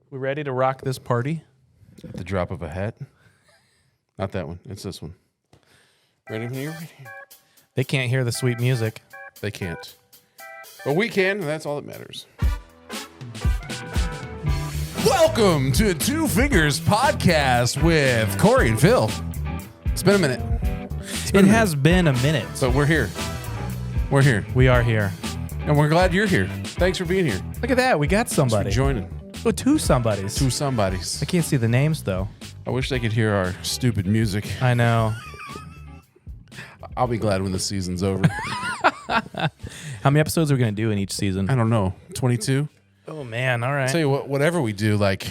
We ready to rock this party? At the drop of a hat. Not that one. It's this one. Ready when you're ready. They can't hear the sweet music. They can't. But we can, and that's all that matters. Welcome to Two Fingers Podcast with Cory and Phil. It's been a minute. It has been a minute. But we're here. We're here. We are here. And we're glad you're here. Thanks for being here. Look at that. We got somebody. Thanks for joining. Oh, two somebodies. Two somebodies. I can't see the names, though. I wish they could hear our stupid music. I know. I'll be glad when the season's over. How many episodes are we going to do in each season? I don't know. 22? Oh, man. All right. Tell you what, whatever we do, like...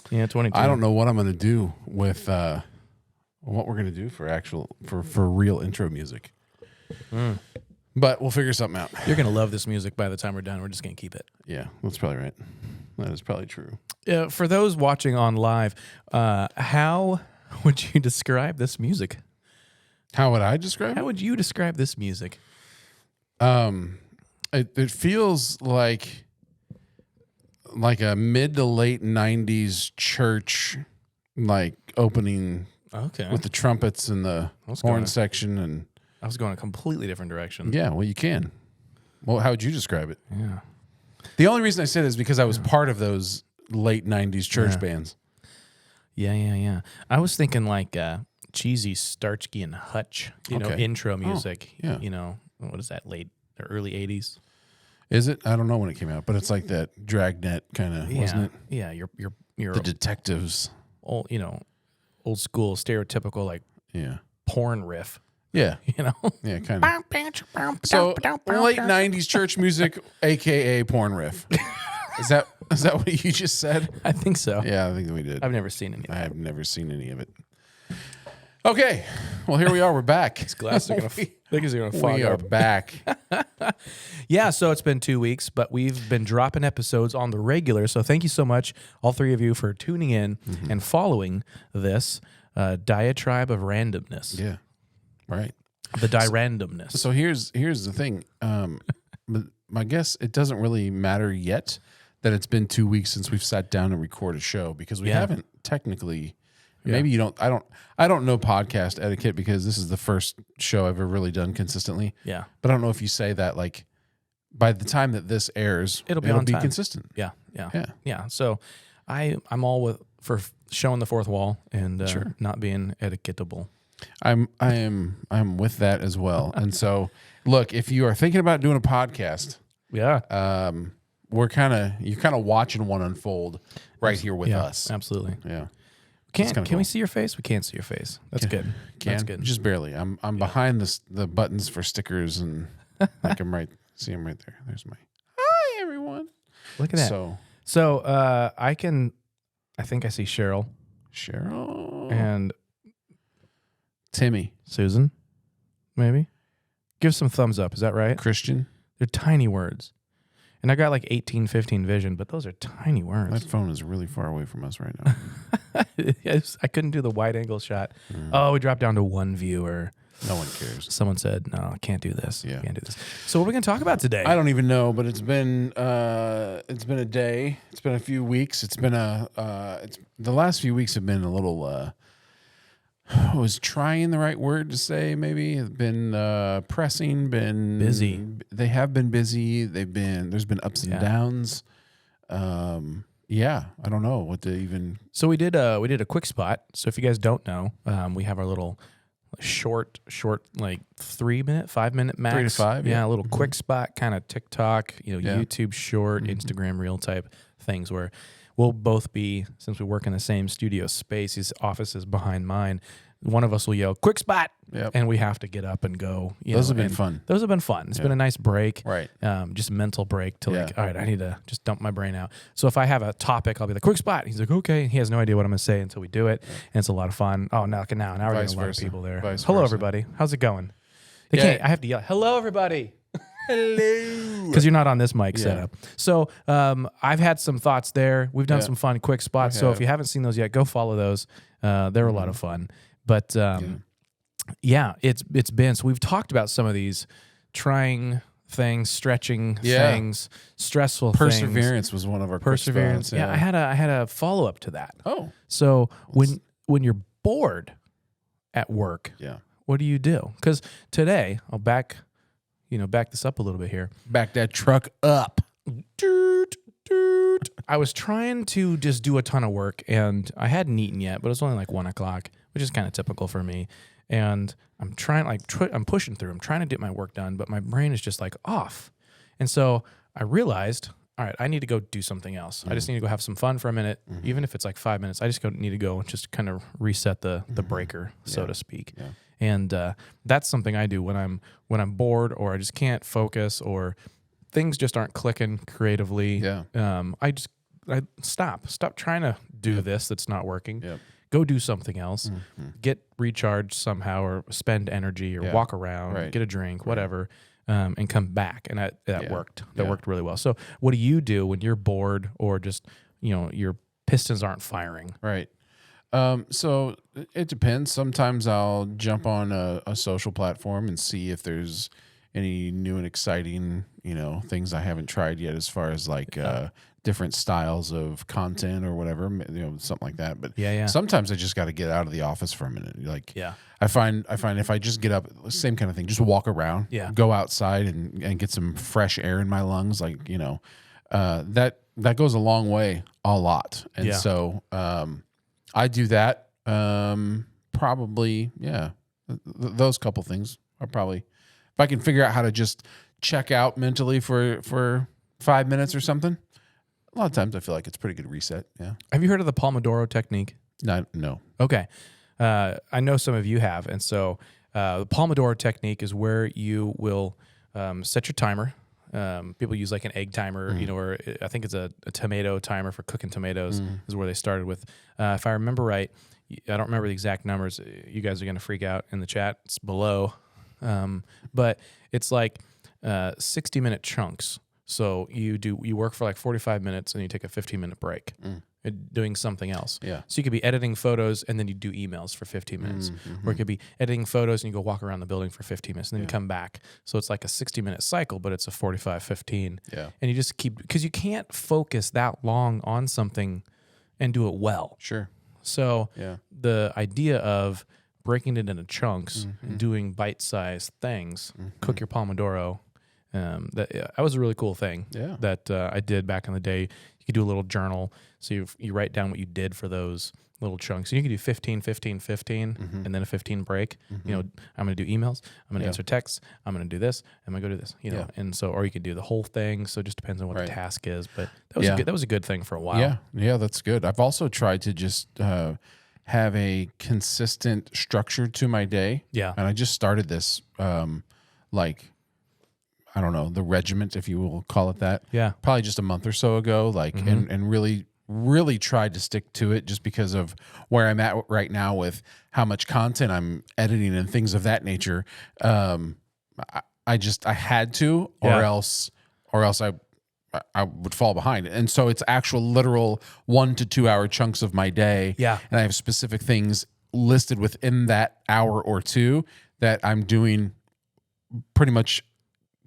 Yeah, 22. I don't know what I'm going to do with what we're going to do for real intro music. But we'll figure something out. You're going to love this music by the time we're done. We're just going to keep it. Yeah, that's probably right. That is probably true. For those watching on live, how would you describe this music? How would I describe How would you describe this music? it feels like a mid to late 90s church like opening with the trumpets and the horn section. And I was going a completely different direction. yeah, well, you can. Well, how would you describe it? Yeah. The only reason I said it is because I was part of those late 90s church bands. Yeah. I was thinking like cheesy Starsky and Hutch, intro music. Yeah. What is that, late or early 80s? Is it? I don't know when it came out, but it's like that Dragnet kind of, wasn't it? Yeah, you're The detectives. old school, stereotypical like porn riff. Yeah. Yeah, kind of. So late 90s church music, aka porn riff. Is that what you just said? I think so. Yeah, I think we did. I've never seen any. I have never seen any of it. Okay. Well, here we are. We're back. These glasses are gonna fog We are up. back. Yeah, so it's been 2 weeks, but we've been dropping episodes on the regular. So thank you so much, all three of you, for tuning in and following this diatribe of randomness. Yeah. Right. The randomness. So here's the thing. I guess it doesn't really matter yet that it's been 2 weeks since we've sat down and recorded a show because we haven't technically. Maybe you don't. I don't know podcast etiquette because this is the first show I've ever really done consistently. Yeah. But I don't know if you say that like by the time that this airs, it'll be consistent. Yeah. So I'm all for showing the fourth wall and not being etiquetable. I'm with that as well. And so, look, if you are thinking about doing a podcast, you're kind of watching one unfold right here with us. Absolutely. Yeah. Can we see your face? We can't see your face. That's good. That's good. Just barely. I'm behind the buttons for stickers and I can see them right there. There's my hi everyone. Look at that. So I think I see Cheryl and Timmy. Susan, maybe. Give some thumbs up. Is that right? Christian. They're tiny words. And I got like 18-15 vision, but those are tiny words. That phone is really far away from us right now. I couldn't do the wide angle shot. Oh, we dropped down to one viewer. No one cares. Someone said, no, I can't do this. Yeah. Can't do this. So what are we going to talk about today? I don't even know, but it's been a day. It's been a few weeks. It's been the last few weeks have been a little... I was trying the right word to say, maybe. It's been pressing, been busy. They have been busy. There's been ups and downs. I don't know what to even. So we did a quick spot. So if you guys don't know, we have our little short, like 3 minute, 5 minute max. 3 to 5. Yeah, a little quick spot, kind of TikTok, YouTube short, Instagram reel type things where we'll both be, since we work in the same studio space, his office is behind mine, one of us will yell, quick spot, and we have to get up and go. Those have been fun. Those have been fun. It's been a nice break. Right. Just a mental break to all right, I need to just dump my brain out. So if I have a topic, I'll be like, quick spot. He's like, okay. He has no idea what I'm going to say until we do it. And it's a lot of fun. Oh, now we're getting a lot of people there. Hello, everybody. How's it going? I have to yell, hello, everybody. Hello. Because you're not on this mic setup. So I've had some thoughts there. We've done some fun quick spots. So if you haven't seen those yet, go follow those. They're a lot of fun. But it's been, so we've talked about some of these, trying things, stretching things, stressful Perseverance was one of our perseverance. Yeah, I had a follow up to that. Oh, so when you're bored at work, what do you do? Because today I'll back this up a little bit here. Back that truck up. I was trying to just do a ton of work, and I hadn't eaten yet, but it was only like 1:00, which is kind of typical for me. And I'm trying, I'm pushing through. I'm trying to get my work done, but my brain is just like off. And so I realized, all right, I need to go do something else. I just need to go have some fun for a minute, even if it's like 5 minutes. I just need to go and just kind of reset the breaker, so to speak. Yeah. And that's something I do when I'm bored or I just can't focus or things just aren't clicking creatively. Yeah. I stop trying to do this that's not working. Yep. Go do something else, get recharged somehow, or spend energy, or walk around, get a drink, whatever, and come back. And that worked. That worked really well. So what do you do when you're bored or just, your pistons aren't firing? Right. So it depends. Sometimes I'll jump on a social platform and see if there's any new and exciting, things I haven't tried yet, as far as like different styles of content or whatever, something like that. But sometimes I just got to get out of the office for a minute. Like, I find if I just get up, same kind of thing, just walk around, go outside and get some fresh air in my lungs. Like, that goes a long way, a lot. And so, I do that. Probably, those couple things are probably, if I can figure out how to just check out mentally for 5 minutes or something. A lot of times I feel like it's a pretty good reset. Yeah. Have you heard of the Pomodoro Technique? No. Okay. I know some of you have. And so the Pomodoro Technique is where you will set your timer. People use like an egg timer, or I think it's a tomato timer for cooking tomatoes is where they started with. If I remember right, I don't remember the exact numbers. You guys are going to freak out in the chat. It's below. But it's like 60-minute chunks. So you work for like 45 minutes and you take a 15-minute break doing something else. Yeah. So you could be editing photos and then you do emails for 15 minutes. Or it could be editing photos and you go walk around the building for 15 minutes and then you come back. So it's like a 60-minute cycle, but it's a 45-15. Yeah. And you just keep, because you can't focus that long on something and do it well. Sure. So the idea of breaking it into chunks and doing bite-sized things, cook your Pomodoro, that was a really cool thing that I did back in the day. You could do a little journal. So you write down what you did for those little chunks. And you can do 15, 15, 15, and then a 15 break. I'm going to do emails. I'm going to answer texts. I'm going to do this. I'm going to go do this. And so, or you could do the whole thing. So it just depends on what the task is. But that was a good thing for a while. Yeah, that's good. I've also tried to just have a consistent structure to my day. Yeah. And I just started this, I don't know, the regiment, if you will call it that. Yeah. Probably just a month or so ago, and really tried to stick to it just because of where I'm at right now with how much content I'm editing and things of that nature. I had to, or else I would fall behind. And so it's actual literal 1 to 2 hour chunks of my day. Yeah. And I have specific things listed within that hour or two that I'm doing pretty much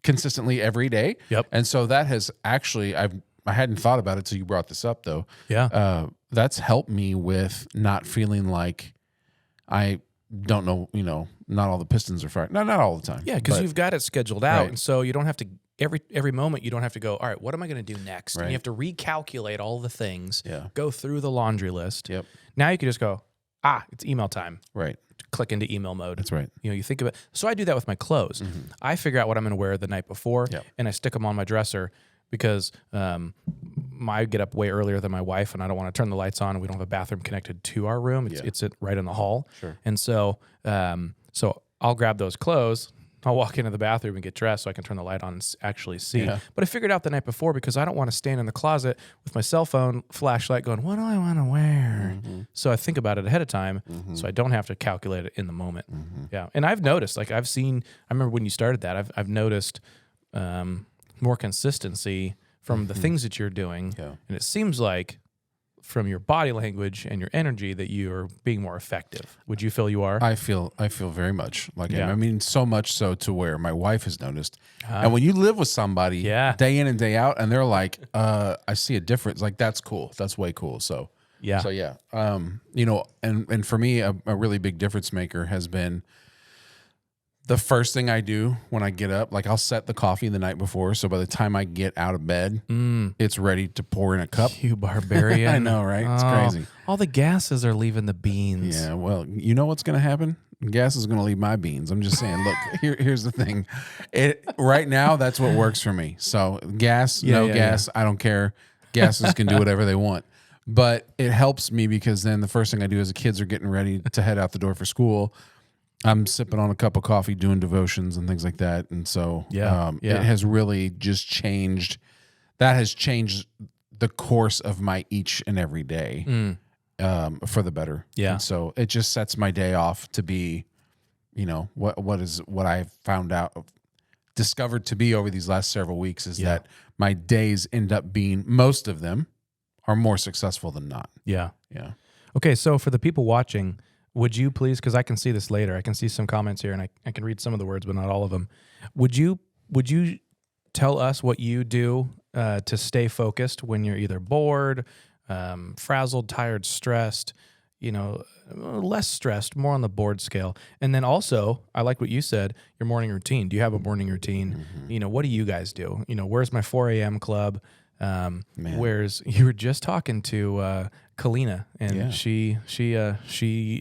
consistently every day. Yep. And so that has actually, I hadn't thought about it till you brought this up though. Yeah. That's helped me with not feeling like I don't know, not all the pistons are firing. Not all the time. Yeah, because you've got it scheduled out. Right. And so you don't have to, every moment you don't have to go, all right, what am I going to do next? Right. And you have to recalculate all the things, go through the laundry list. Yep. Now you can just go, it's email time. Right. Click into email mode. That's right. You think of it. So I do that with my clothes. I figure out what I'm going to wear the night before, and I stick them on my dresser because I get up way earlier than my wife, and I don't want to turn the lights on. And we don't have a bathroom connected to our room. It's right in the hall. Sure. And so I'll grab those clothes. I'll walk into the bathroom and get dressed so I can turn the light on and actually see. Yeah. But I figured out the night before because I don't want to stand in the closet with my cell phone flashlight going, what do I want to wear? So I think about it ahead of time so I don't have to calculate it in the moment. Yeah. And I've noticed, I remember when you started that, I've noticed more consistency from the things that you're doing. Yeah. And it seems like from your body language and your energy that you are being more effective. Would you feel you are? I feel very much like I mean, so much so to where my wife has noticed. And when you live with somebody day in and day out, and they're like, I see a difference. Like, that's cool. That's way cool. So you know, and for me, a really big difference maker has been the first thing I do when I get up. Like, I'll set the coffee the night before, so by the time I get out of bed, it's ready to pour in a cup. You barbarian. I know, right? It's crazy. All the gases are leaving the beans. Yeah, well, you know what's going to happen? Gas is going to leave my beans. I'm just saying, look, here's the thing. Right now, that's what works for me. So gas, gas, I don't care. Gases can do whatever they want. But it helps me because then the first thing I do as the kids are getting ready to head out the door for school, I'm sipping on a cup of coffee, doing devotions and things like that. And so it has really just changed. That has changed the course of my each and every day for the better. Yeah. And so it just sets my day off to be, you know, what I've found out, discovered to be over these last several weeks is that my days end up being, most of them are more successful than not. Yeah. Yeah. Okay. So for the people watching, would you please, because I can see this later, I can see some comments here, and I can read some of the words, but not all of them. Would you tell us what you do to stay focused when you're either bored, frazzled, tired, stressed, you know, less stressed, more on the bored scale? And then also, I like what you said, your morning routine. Do you have a morning routine? Mm-hmm. You know, what do you guys do? You know, where's my 4 a.m. club? Whereas you were just talking to Kaleena, and she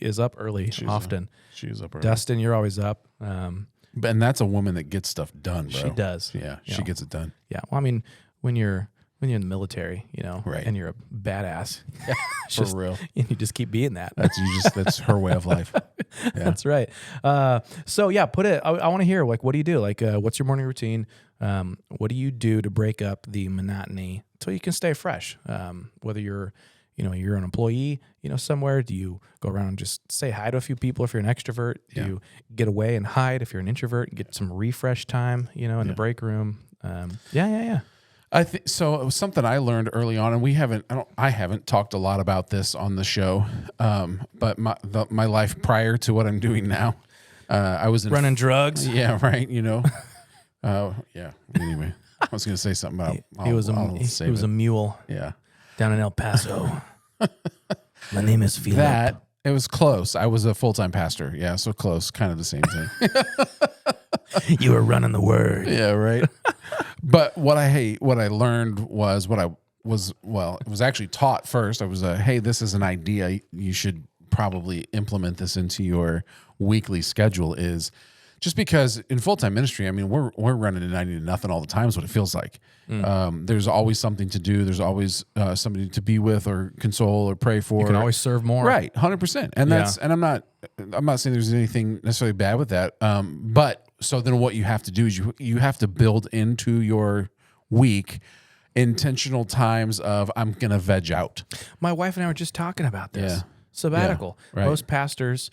is up early often. She's up early. Dustin, you're always up. And that's a woman that gets stuff done, bro. She does. Yeah, she gets it done. Yeah. Well, I mean, when you're in the military, you know, and you're a badass, for real, and you just keep being that. That's her way of life. Yeah. That's right. So yeah, I want to hear, like, what do you do? Like, what's your morning routine? What do you do to break up the monotony so you can stay fresh? Whether you're an employee, you know, somewhere, do you go around and just say hi to a few people if you're an extrovert? Do you get away and hide if you're an introvert and get some refresh time, you know, in the break room? I think so. It was something I learned early on, and I haven't talked a lot about this on the show. But my life prior to what I'm doing now, I was running drugs. Yeah, right. You know. Yeah. Anyway, I was going to say something about he was a mule. Yeah. Down in El Paso. My name is Philip. That it was close. I was a full-time pastor. Yeah, so close, kind of the same thing. You were running the word. Yeah, right. But what I learned was it was actually taught first. I was hey, this is an idea. You should probably implement this into your weekly schedule. Is just because in full-time ministry, I mean, we're running 90 to nothing all the time is what it feels like. There's always something to do. There's always somebody to be with or console or pray for. You can always serve more. Right, 100%. And and I'm not saying there's anything necessarily bad with that. But so then what you have to do is you have to build into your week intentional times of I'm going to veg out. My wife and I were just talking about this. Yeah. Sabbatical. Yeah, right. Most pastors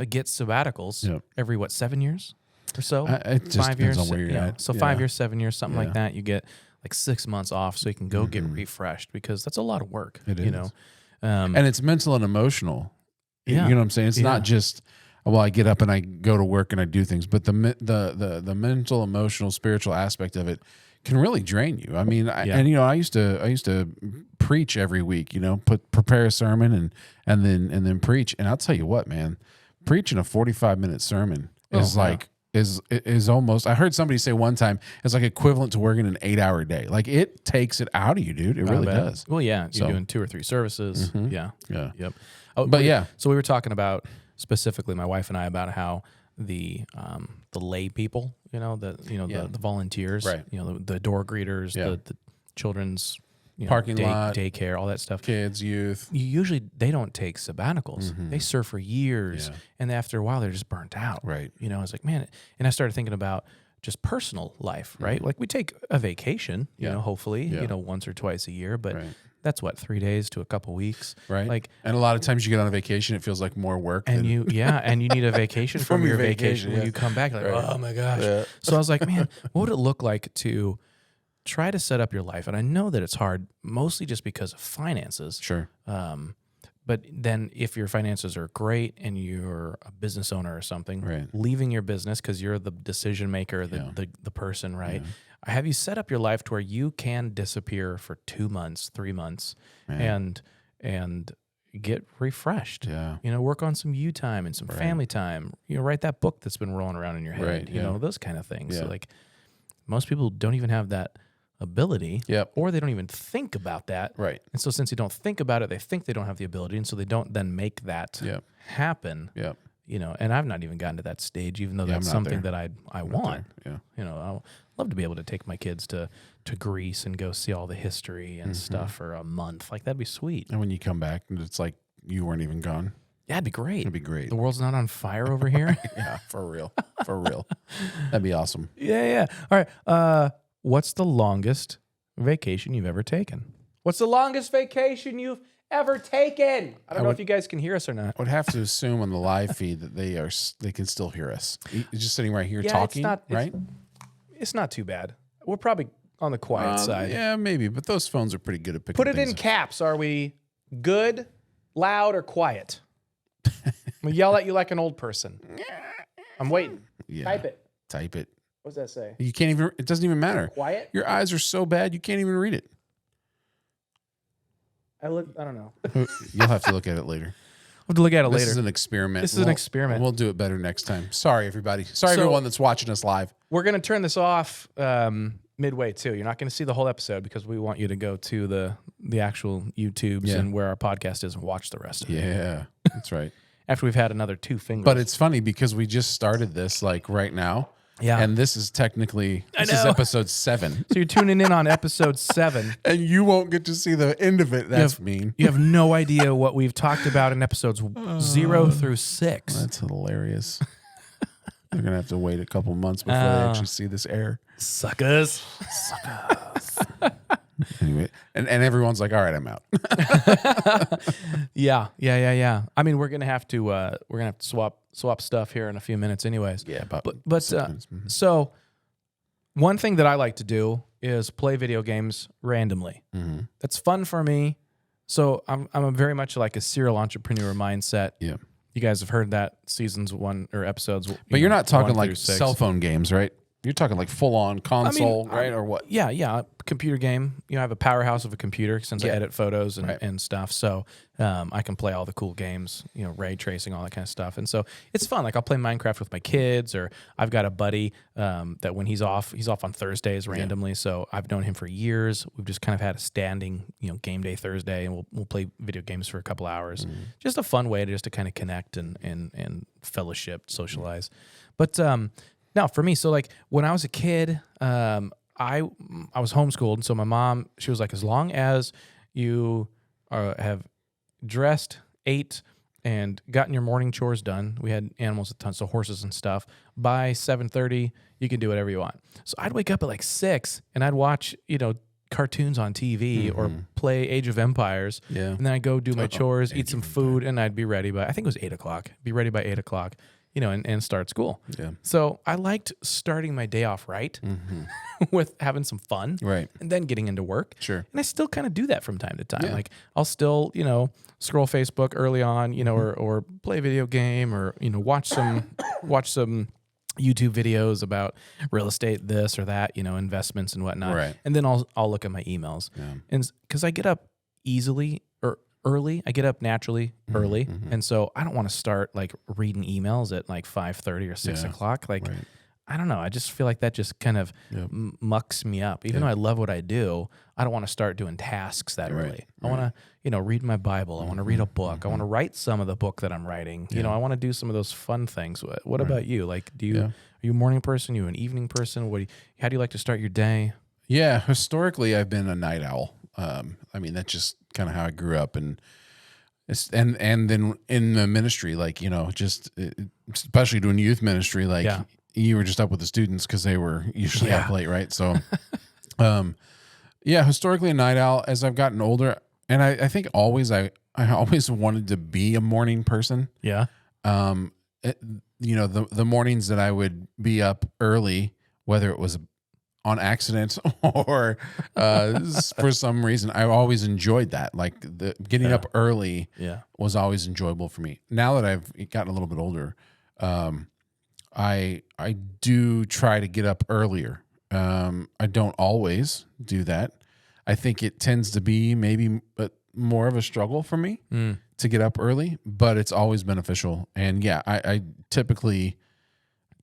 get sabbaticals every 7 years or so? It just 5 years. Depends on where you're at. So 5 years, 7 years, something like that. You get like 6 months off so you can go get refreshed, because that's a lot of work. It you is. Know? And it's mental and emotional. Yeah. You know what I'm saying? It's not just, well, I get up and I go to work and I do things, but the mental, emotional, spiritual aspect of it can really drain you. I mean, I used to preach every week, you know, prepare a sermon and then preach. And I'll tell you what, man, preaching a 45-minute sermon is almost, I heard somebody say one time, it's like equivalent to working an 8-hour day. Like, it takes it out of you, dude. It really does. Well, yeah. You're doing 2 or 3 services. Mm-hmm. Yeah. Yeah. Yep. So we were talking about, specifically my wife and I, about how the lay people, you know, the volunteers, right. You know, the door greeters, the children's parking lot, daycare, all that stuff. Kids, youth. Usually they don't take sabbaticals. Mm-hmm. They serve for years, and after a while they're just burnt out. Right. You know, I was like, man, and I started thinking about just personal life, right? Mm-hmm. Like, we take a vacation, you know, hopefully, you know, once or twice a year, but that's 3 days to a couple weeks. Right. Like, and a lot of times you get on a vacation, it feels like more work. And you need a vacation from your vacation. When you come back, like, oh my gosh. Yeah. So I was like, man, what would it look like to try to set up your life. And I know that it's hard, mostly just because of finances. Sure. But then if your finances are great and you're a business owner or something, right. leaving your business because you're the decision maker, the person, right? Yeah. Have you set up your life to where you can disappear for 2 months, 3 months, and get refreshed? Yeah. Work on some you time and some family time. Write that book that's been rolling around in your head. Right. Those kind of things. Yeah. So like most people don't even have that ability, or they don't even think about that. Right. And so since you don't think about it, they think they don't have the ability, and so they don't then make that happen. Yeah. And I've not even gotten to that stage, even though that's something that I want. Yeah. I'll love to be able to take my kids to Greece and go see all the history and stuff for a month. Like, that'd be sweet. And when you come back, it's like you weren't even gone. Yeah, it'd be great. It'd be great. The world's not on fire over here. Yeah, for real. For real. That'd be awesome. Yeah. All right. What's the longest vacation you've ever taken? What's the longest vacation you've ever taken? I don't know if you guys can hear us or not. I would have to assume on the live feed that they can still hear us. It's just sitting right here talking, right? It's not too bad. We're probably on the quiet side. Yeah, maybe, but those phones are pretty good at picking Put it in caps. Are we good, loud, or quiet? I'm going to yell at you like an old person. I'm waiting. Yeah. Type it. What does that say? You can't even, it doesn't even matter. Quiet? Your eyes are so bad, you can't even read it. I don't know. You'll have to look at it later. We'll have to look at it later. This is an experiment. This is an experiment. We'll do it better next time. Sorry, everybody. Sorry, everyone that's watching us live. We're going to turn this off midway, too. You're not going to see the whole episode because we want you to go to the actual YouTubes and where our podcast is and watch the rest of it. Yeah, that's right. After we've had another 2 fingers. But it's funny because we just started this like right now. Yeah. And this is technically, this is episode 7. So you're tuning in on episode 7. And you won't get to see the end of it. That's mean. You have no idea what we've talked about in episodes 0 through 6. That's hilarious. They're going to have to wait a couple months before they actually see this air. Suckers. Anyway, and everyone's like, all right, I'm out. Yeah. I mean, we're gonna have to swap stuff here in a few minutes, anyways. Yeah, but so one thing that I like to do is play video games randomly. Mm-hmm. That's fun for me. So I'm very much like a serial entrepreneur mindset. Yeah, you guys have heard that seasons 1 or episodes. But you're not talking like cell phone games, right? You're talking like full-on console, right? Or what? Yeah. Computer game. I have a powerhouse of a computer since I edit photos and stuff. So I can play all the cool games, ray tracing, all that kind of stuff. And so it's fun. Like, I'll play Minecraft with my kids, or I've got a buddy that when he's off on Thursdays randomly. So I've known him for years. We've just kind of had a standing, game day Thursday, and we'll play video games for a couple hours. Mm-hmm. Just a fun way to kind of connect and fellowship, socialize. But now, for me, so like when I was a kid, I was homeschooled, and so my mom, she was like, as long as you have dressed, ate, and gotten your morning chores done, we had animals a ton, so horses and stuff, by 7:30, you can do whatever you want. So I'd wake up at like 6, and I'd watch, cartoons on TV or play Age of Empires, and then I'd go do my chores, eat some food, and I'd be ready by, I think it was 8 o'clock, be ready by 8 o'clock. And start school. Yeah. So I liked starting my day off right with having some fun. Right. And then getting into work. Sure. And I still kind of do that from time to time. Yeah. Like, I'll still, scroll Facebook early on, or play a video game, or, watch some YouTube videos about real estate, this or that, investments and whatnot. Right. And then I'll look at my emails. Yeah. And because I get up easily or early. I get up naturally early. And so I don't want to start like reading emails at like 5:30 or 6 o'clock. Like, I don't know. I just feel like that just kind of mucks me up. Even though I love what I do, I don't want to start doing tasks that early. I want to, read my Bible. I want to read a book. I want to write some of the book that I'm writing. I want to do some of those fun things. What about you? Like, are you a morning person? Are you an evening person? How do you like to start your day? Yeah, historically, I've been a night owl. That's just kind of how I grew up, and then in the ministry, like, just especially doing youth ministry, like you were just up with the students because they were usually up late, right? So, historically a night owl. As I've gotten older, and I think I always wanted to be a morning person. Yeah. The mornings that I would be up early, whether it was on accident or for some reason. I've always enjoyed that. Like the getting up early was always enjoyable for me. Now that I've gotten a little bit older, I do try to get up earlier. I don't always do that. I think it tends to be maybe more of a struggle for me to get up early, but it's always beneficial. And yeah, I typically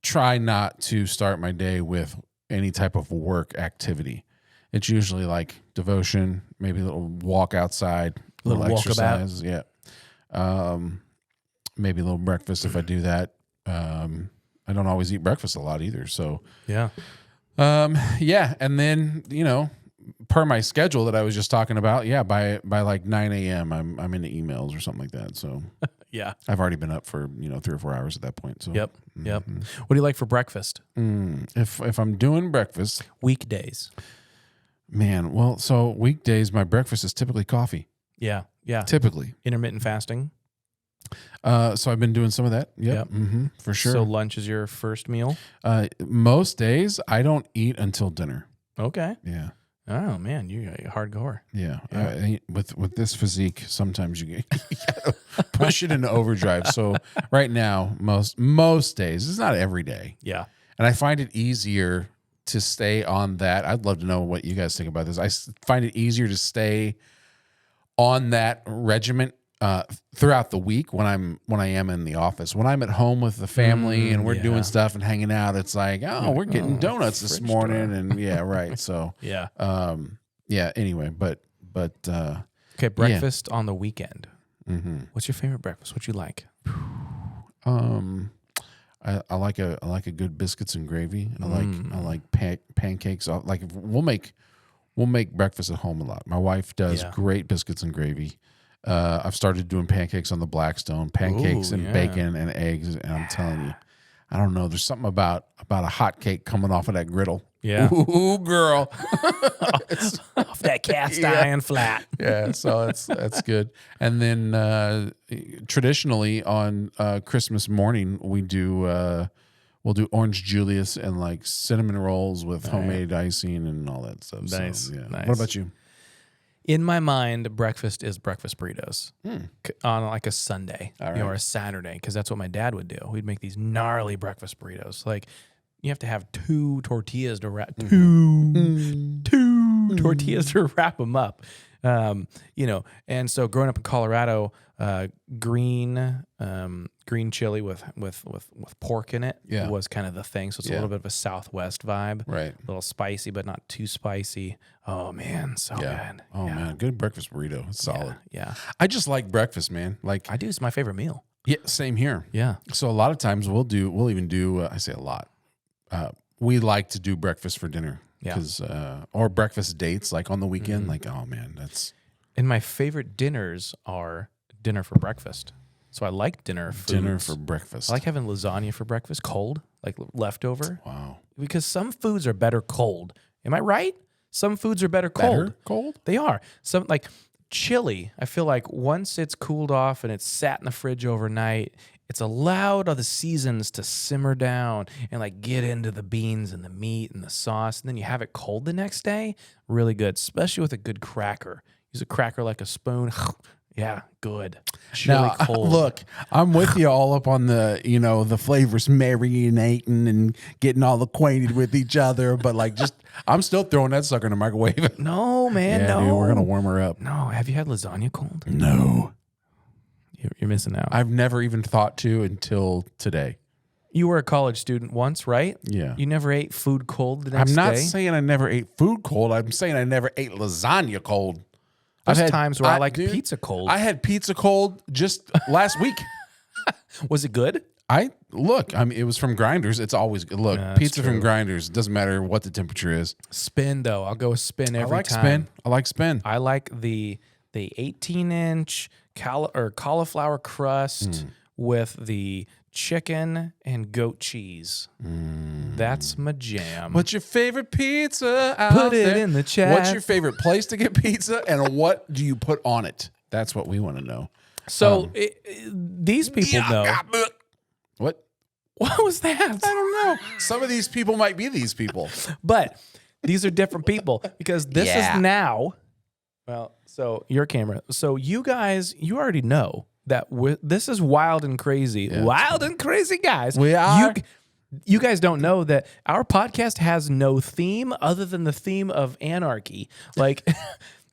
try not to start my day with any type of work activity. It's usually like devotion, maybe a little walk outside, a little exercise. Yeah. Maybe a little breakfast if I do that. I don't always eat breakfast a lot either. So yeah. And then, per my schedule that I was just talking about, by like 9 a.m. I'm into emails or something like that. So yeah, I've already been up for 3 or 4 hours at that point. So yep. What do you like for breakfast? If I'm doing breakfast weekdays, man, well, so weekdays my breakfast is typically coffee. Yeah. Typically intermittent fasting. So I've been doing some of that. Yep. For sure. So lunch is your first meal? Most days I don't eat until dinner. Okay. Yeah. Oh man, you're a hardcore. Yeah. With this physique, sometimes you gotta push it into overdrive. So right now, most days, it's not every day. Yeah. And I find it easier to stay on that. I'd love to know what you guys think about this. I find it easier to stay on that regiment throughout the week when I am in the office. When I'm at home with the family and we're doing stuff and hanging out, it's like, we're getting donuts this morning, and right. So anyway, but okay, breakfast on the weekend. What's your favorite breakfast? What you like? I like a good biscuits and gravy. I like pancakes. Like we'll make breakfast at home a lot. My wife does great biscuits and gravy. I've started doing pancakes on the Blackstone, pancakes and bacon and eggs, and I'm telling you, I don't know. There's something about a hot cake coming off of that griddle. Yeah. Ooh, girl. Off that cast iron flat. Yeah, so that's good. And then traditionally on Christmas morning, we'll do orange Julius and like cinnamon rolls with homemade icing and all that stuff. Nice. So, yeah. Nice. What about you? In my mind, breakfast is breakfast burritos on like a Sunday or a Saturday, because that's what my dad would do. We'd make these gnarly breakfast burritos. Like you have to have 2 tortillas to wrap two tortillas to wrap them up. And so growing up in Colorado, green chili with pork in it was kind of the thing. So it's a little bit of a Southwest vibe, right? A little spicy, but not too spicy. Oh man, so good. Oh man, good breakfast burrito. It's solid. Yeah. I just like breakfast, man. Like I do. It's my favorite meal. Yeah, same here. Yeah. So a lot of times we'll even do. I say a lot. We like to do breakfast for dinner. Because or breakfast dates like on the weekend. Like, oh man, that's. And my favorite dinners are dinner for breakfast. So I like dinner foods. Dinner for breakfast. I like having lasagna for breakfast, cold, like leftover. Wow. Because some foods are better cold. Am I right? Some foods are better cold. Better cold? They are. Some like chili. I feel like once it's cooled off and it's sat in the fridge overnight, it's allowed all the seasons to simmer down and like get into the beans and the meat and the sauce. And then you have it cold the next day. Really good, especially with a good cracker. Use a cracker like a spoon. Yeah, good. Chili cold. Look, I'm with you all up on the, the flavors marinating and getting all acquainted with each other. But like, I'm still throwing that sucker in the microwave. No, man, no. Dude, we're going to warm her up. No, have you had lasagna cold? No. You're missing out. I've never even thought to until today. You were a college student once, right? Yeah. You never ate food cold the next day? I'm not saying I never ate food cold. I'm saying I never ate lasagna cold. There's times where I like pizza cold. I had pizza cold just last week. Was it good? It was from Grinders. It's always good. Look, pizza from Grinders. It doesn't matter what the temperature is. Spin though. I'll go with spin every time. Spin. I like spin. I like the 18-inch cauliflower crust with the chicken and goat cheese. That's my jam. What's your favorite pizza out Put it there? in the chat. What's your favorite place to get pizza, and what do you put on it? That's what we want to know. So these people know. What? What was that? I don't know. Some of these people might be these people. But These are different people because this is now. Well, so your camera. So you guys, you already know that this is wild and crazy. Yeah. Wild and crazy, guys. We are. You guys don't know that our podcast has no theme other than the theme of anarchy. Like,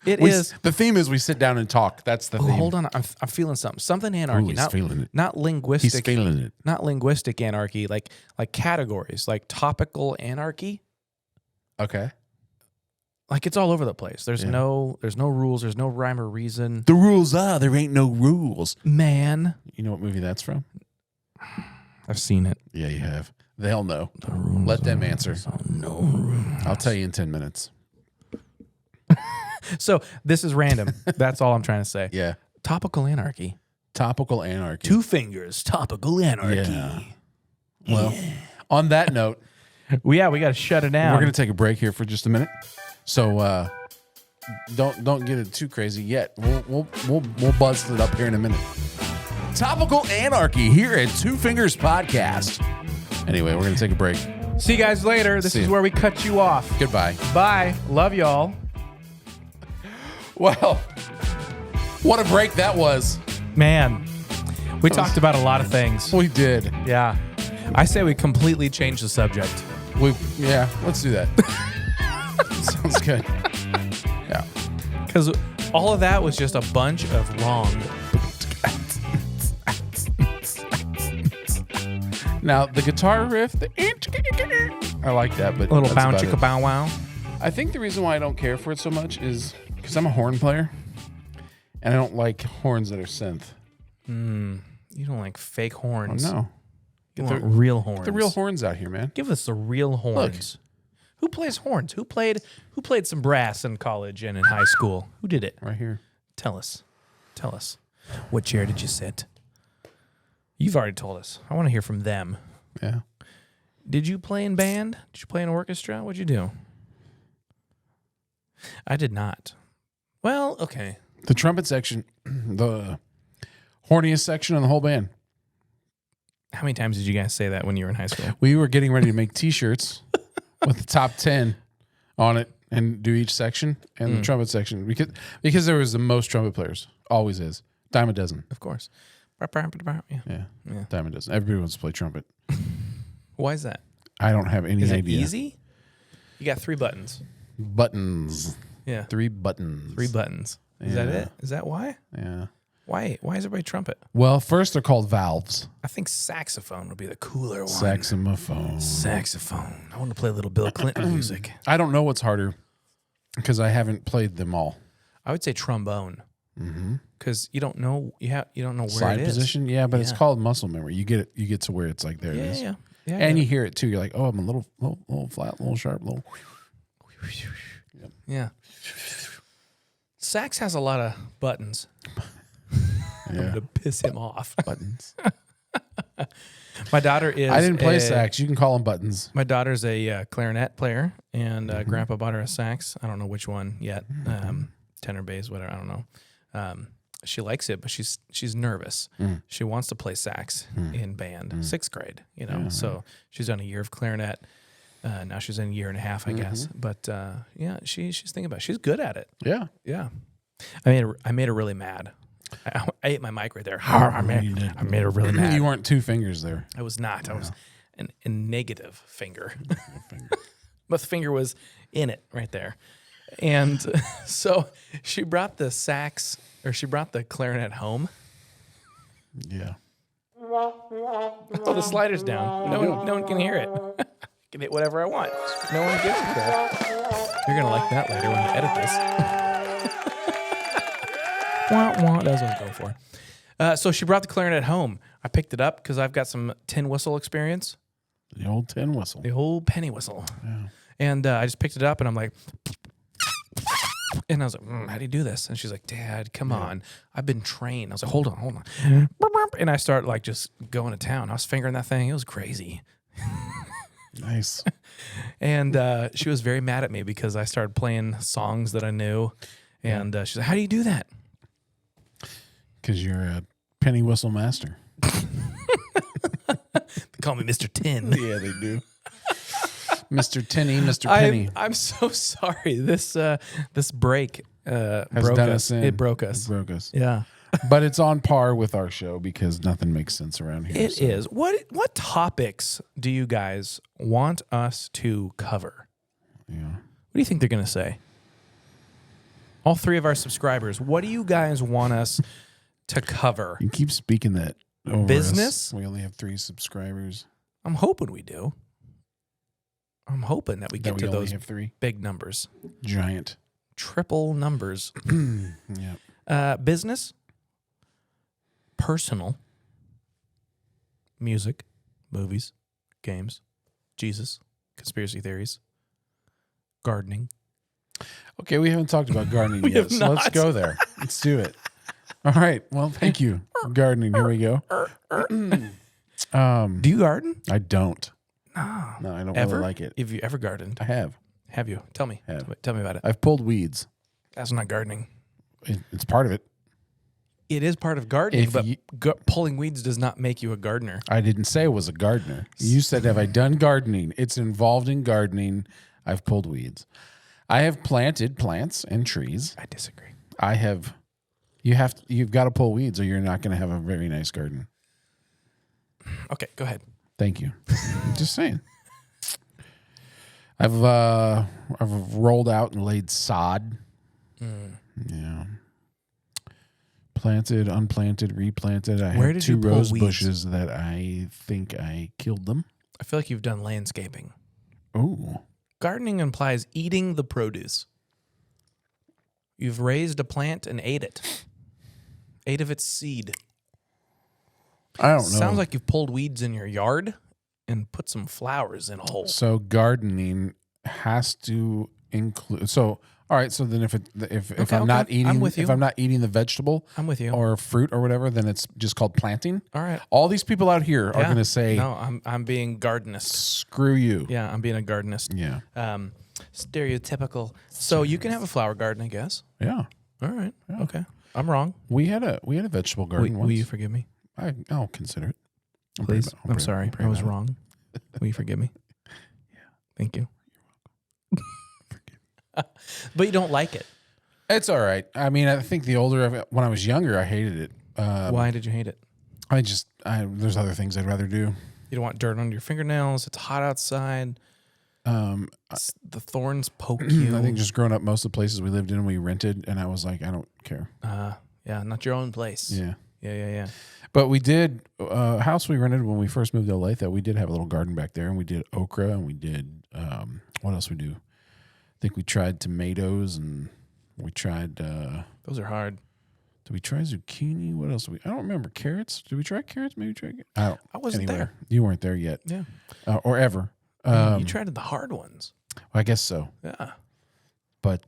the theme is we sit down and talk. That's the theme. Hold on. I'm feeling something. Something anarchy. He's feeling it. Not linguistic. He's feeling it. Not linguistic anarchy. Like categories. Like topical anarchy. Okay. Like it's all over the place. There's no rules. There's no rhyme or reason. The rules are there ain't no rules. Man. You know what movie that's from? I've seen it. Yeah, you have. They'll know. Let them answer. I'll tell you in 10 minutes. So this is random. That's all I'm trying to say. Yeah. Topical anarchy. Topical anarchy. 2 fingers. Topical anarchy. Yeah. Well, on that note, we got to shut it down. We're going to take a break here for just a minute. So don't get it too crazy yet. We'll buzz it up here in a minute. Topical anarchy here at Two Fingers Podcast. Anyway, we're going to take a break. See you guys later. This is where we cut you off. Goodbye. Bye. Love y'all. Well, what a break that was. Man, we talked about a lot of things. We did. Yeah. I say we completely change the subject. Let's do that. Sounds good. Yeah. Because all of that was just a bunch of wrong. Now, the guitar riff, I like that, but a little bow chicka bow wow. I think the reason why I don't care for it so much is because I'm a horn player, and I don't like horns that are synth. You don't like fake horns. Oh, no. You want real horns. Get the real horns out here, man. Give us the real horns. Look. Who plays horns? Who played some brass in college and in high school? Who did it? Right here. Tell us. What chair did you sit? You've already told us. I want to hear from them. Yeah. Did you play in band? Did you play in orchestra? What'd you do? I did not. Well, okay. The trumpet section, the horniest section in the whole band. How many times did you guys say that when you were in high school? We were getting ready to make T-shirts with the top 10 on it and do each section and the trumpet section because there was the most trumpet players. Always is. Dime a dozen. Of course. Yeah. Dime a dozen. Everybody wants to play trumpet. Why is that? I don't have any idea. Is it easy? You got 3 buttons. Buttons. Yeah. 3 buttons. 3 buttons. Is that it? Is that why? Yeah. Why is everybody trumpet? Well, first they're called valves. I think saxophone would be the cooler one. Saxophone. I want to play a little Bill Clinton music. I don't know what's harder because I haven't played them all. I would say trombone. Because you don't know where Slide it is. Position, yeah, but it's called muscle memory. You get to where it's like there it is. Yeah. And you hear it too. You're like, oh, I'm a little flat, a little sharp, a little. Yeah. Sax has a lot of buttons. I'm going to piss him off. Buttons. My daughter is. I didn't play sax. You can call them buttons. My daughter's a clarinet player, and Grandpa bought her a sax. I don't know which one yet. Tenor, bass, whatever. I don't know. She likes it, but she's nervous. She wants to play sax in band. 6th grade, So she's done a year of clarinet. Now she's in a year and a half, I guess. But she's thinking about it. She's good at it. Yeah. I made her really mad. I ate my mic right there. I made her really mad. You weren't 2 fingers there. I was not. I was a negative finger. My finger was in it right there. And so she brought the sax, or she brought the clarinet home. Yeah. Oh, the slider's down. No one can hear it. I can hit whatever I want. No one gives a crap. You're going to like that later when you edit this. That's what I'm going for. So she brought the clarinet home. I picked it up because I've got some tin whistle experience. The old tin whistle. The old penny whistle. Yeah. And I just picked it up and I'm like... And I was like, how do you do this? And she's like, Dad, come on. I've been trained. I was like, hold on. And I start like just going to town. I was fingering that thing. It was crazy. Nice. And she was very mad at me because I started playing songs that I knew. And she's like, how do you do that? Because you're a penny whistle master. They call me Mr. Tin. Yeah, they do. Mr. Tinny, Mr. Penny. I'm so sorry. This break Has broke done us. in. It broke us. It broke us. Yeah. But it's on par with our show because nothing makes sense around here. It is. What topics do you guys want us to cover? Yeah. What do you think they're going to say? All three of our subscribers, what do you guys want us to cover? You keep speaking that over Business? us. We only have 3 subscribers. I'm hoping we do. I'm hoping that we get to those have 3 big numbers. Giant. Triple numbers. Yeah. Business, personal, music, movies, games, Jesus, conspiracy theories, gardening. Okay, we haven't talked about gardening yet, so let's go there. Let's do it. All right. Well, thank you. Gardening. Here we go. Do you garden? I don't. No. No, I don't Ever? really like it. Have you ever gardened? I have. Have you? Tell me. Tell me about it. I've pulled weeds. That's not gardening. It's part of it. It is part of gardening, but pulling weeds does not make you a gardener. I didn't say I was a gardener. You said, have I done gardening? It's involved in gardening. I've pulled weeds. I have planted plants and trees. I disagree. You've got to pull weeds or you're not going to have a very nice garden. Okay, go ahead. Thank you. Just saying. I've rolled out and laid sod. Yeah. Planted, unplanted, replanted. I Where had did 2 you pull rose weeds? bushes that I think I killed them. I feel like you've done landscaping. Oh. Gardening implies eating the produce. You've raised a plant and ate it. Ate of its seed. I don't know. Sounds like you've pulled weeds in your yard and put some flowers in a hole. So gardening has to include. So all right. So then if I'm not eating, I'm with you. if I'm not eating the vegetable, I'm with you. or fruit or whatever, then it's just called planting. All right. All these people out here are going to say, no, I'm being gardenist. Screw you. Yeah, I'm being a gardenist. Yeah. Stereotypical. So you can have a flower garden, I guess. Yeah. All right. Yeah. Okay. I'm wrong. We had a vegetable garden once. Will you forgive me? I'll consider it. Please. I'm sorry. I was wrong. Will you forgive me? Yeah. Thank you. But you don't like it. It's all right. I mean, I think when I was younger, I hated it. Why did you hate it? There's other things I'd rather do. You don't want dirt on your fingernails. It's hot outside. The thorns poke you. I think just growing up, most of the places we lived in, we rented, and I was like, I don't care. Yeah, not your own place. Yeah. But we did house we rented when we first moved to Olathe. We did have a little garden back there, and we did okra, and we did what else we do? I think we tried tomatoes, and we tried. Those are hard. Did we try zucchini? What else? I don't remember. Carrots? Did we try carrots? Maybe try. I wasn't there. You weren't there yet. Yeah. Or ever. You tried the hard ones. Well, I guess so. Yeah. But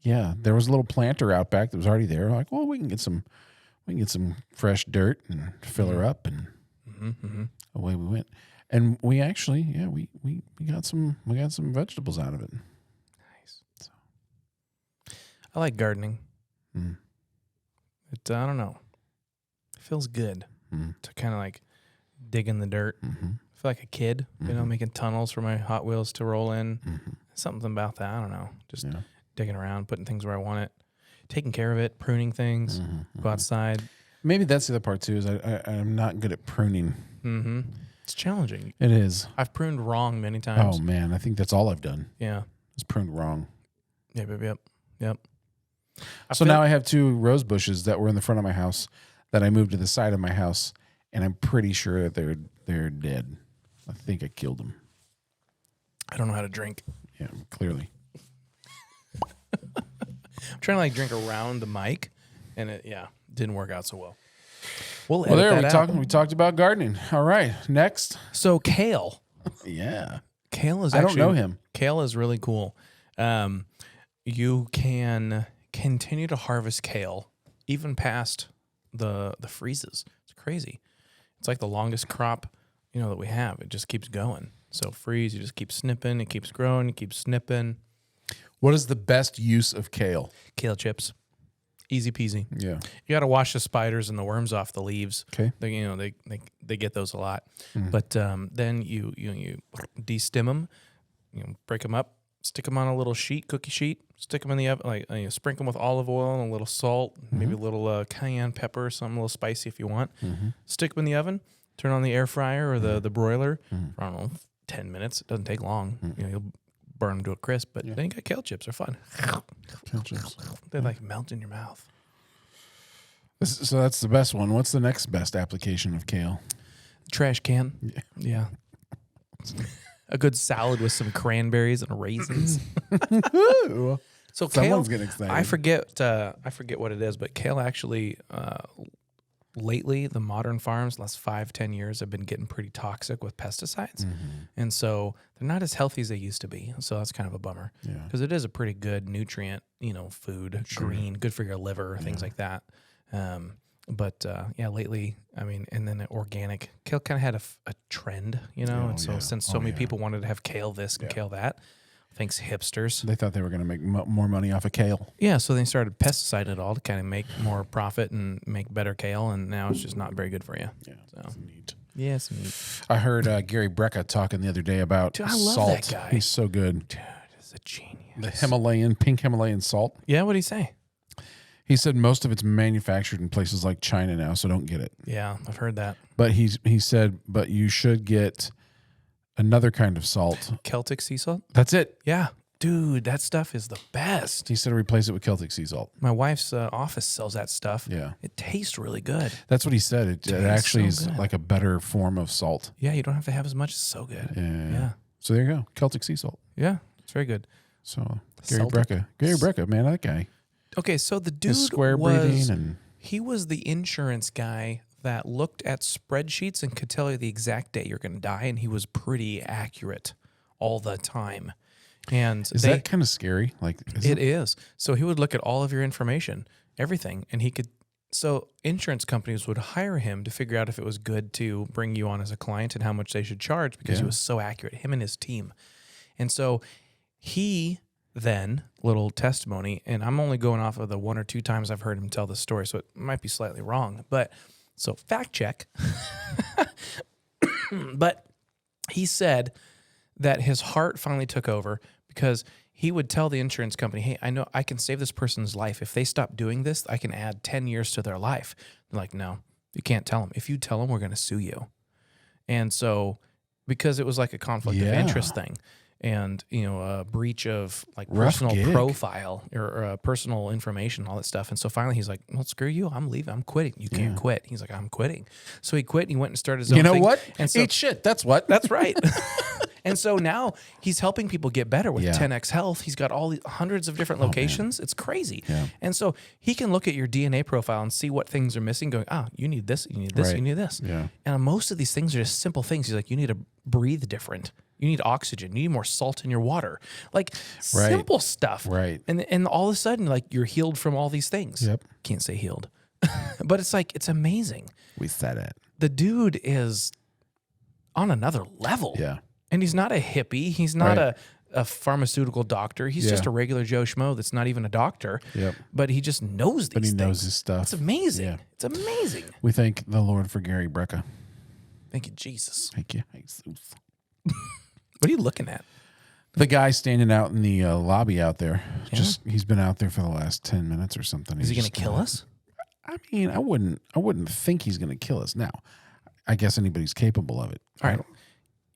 yeah, there was a little planter out back that was already there. Like, well, we can get some fresh dirt and fill her up, and away we went. And we actually, we got some vegetables out of it. Nice. So. I like gardening. I don't know. It feels good to kind of like dig in the dirt. I feel like a kid, making tunnels for my Hot Wheels to roll in. Something about that. I don't know. Just digging around, putting things where I want it, taking care of it, pruning things, go outside. Maybe that's the other part too, is I'm not good at pruning. It's challenging. It is. I've pruned wrong many times. Oh man, I think that's all I've done. Yeah. It's pruned wrong. Yep. So now I have 2 rose bushes that were in the front of my house that I moved to the side of my house, and I'm pretty sure they're dead. I think I killed them. I don't know how to drink. Yeah, clearly. I'm trying to like drink around the mic, and it didn't work out so well. Well, we talked about gardening. All right, next. So kale. Yeah. Kale is I don't know him. Kale is really cool. You can continue to harvest kale even past the freezes. It's crazy. It's like the longest crop, that we have. It just keeps going. So freeze, you just keep snipping, it keeps growing, you keep snipping. What is the best use of kale? Kale chips. Easy peasy. Yeah. You got to wash the spiders and the worms off the leaves. Okay. They get those a lot. But then you de-stem them, break them up, stick them on a little cookie sheet, stick them in the oven, sprinkle them with olive oil and a little salt, maybe a little cayenne pepper, something a little spicy if you want. Stick them in the oven, turn on the air fryer or the broiler for, I don't know, 10 minutes. It doesn't take long. You'll burn them to a crisp, but then you got kale chips. They're fun. Kale chips. They melt in your mouth. So that's the best one. What's the next best application of kale? Trash can. Yeah. A good salad with some cranberries and raisins. So Someone's kale, getting excited. I forget what it is, but kale actually, lately, the modern farms, last 5-10 years, have been getting pretty toxic with pesticides. And so they're not as healthy as they used to be. So that's kind of a bummer. Because it is a pretty good nutrient, food, green, good for your liver, things like that. But lately, and then organic kale kind of had a trend, and so since so many people wanted to have kale this and kale that, thanks hipsters. They thought they were going to make more money off of kale. Yeah, so they started pesticiding it all to kind of make more profit and make better kale, and now it's just not very good for you. Yeah, so. It's neat. Yeah, it's neat. I heard Gary Brecka talking the other day about I love salt. that guy. He's so good. Dude, he's a genius. The pink Himalayan salt. Yeah, what'd he say? He said most of it's manufactured in places like China now, so don't get it. Yeah, I've heard that. But he said, but you should get another kind of salt. Celtic sea salt? That's it. Yeah. Dude, that stuff is the best. He said replace it with Celtic sea salt. My wife's office sells that stuff. Yeah. It tastes really good. That's what he said. It actually is like a better form of salt. Yeah, you don't have to have as much. It's so good. Yeah. So there you go. Celtic sea salt. Yeah, it's very good. So Gary Brecka, man, that guy. Okay, so the dude His square breathing he was the insurance guy that looked at spreadsheets and could tell you the exact day you're going to die, and he was pretty accurate all the time. And is that kind of scary? It is. So he would look at all of your information, everything, and he could. So insurance companies would hire him to figure out if it was good to bring you on as a client and how much they should charge because he was so accurate. Him and his team, and so he. Then, little testimony, and I'm only going off of the 1 or 2 times I've heard him tell this story, so it might be slightly wrong. But, so fact check. But he said that his heart finally took over because he would tell the insurance company, hey, I know I can save this person's life. If they stop doing this, I can add 10 years to their life. They're like, no, you can't tell them. If you tell them, we're going to sue you. And so, because it was like a conflict of interest thing. And, a breach of personal profile or personal information, all that stuff. And so finally he's like, well, screw you. I'm leaving. I'm quitting. You can't quit. He's like, I'm quitting. So he quit and he went and started his own thing. You know what? And so, eat shit. That's what. That's right. And so now he's helping people get better with 10X Health. He's got all the hundreds of different locations. It's crazy. Yeah. And so he can look at your DNA profile and see what things are missing going, you need this, you need this, you need this. Yeah. And most of these things are just simple things. He's like, you need to breathe different. You need oxygen. You need more salt in your water. Simple stuff. Right. And all of a sudden, you're healed from all these things. Yep. Can't say healed. But it's amazing. We said it. The dude is on another level. Yeah. And he's not a hippie. He's not a pharmaceutical doctor. He's just a regular Joe Schmo that's not even a doctor. Yep. But he just knows these things. But he knows his stuff. It's amazing. Yeah. It's amazing. We thank the Lord for Gary Brecka. Thank you, Jesus. Thank you, Jesus. What are you looking at? The guy standing out in the lobby out there. Yeah. He's been out there for the last 10 minutes or something. Is he going to kill us? I mean, I wouldn't think he's going to kill us. Now, I guess anybody's capable of it. All right.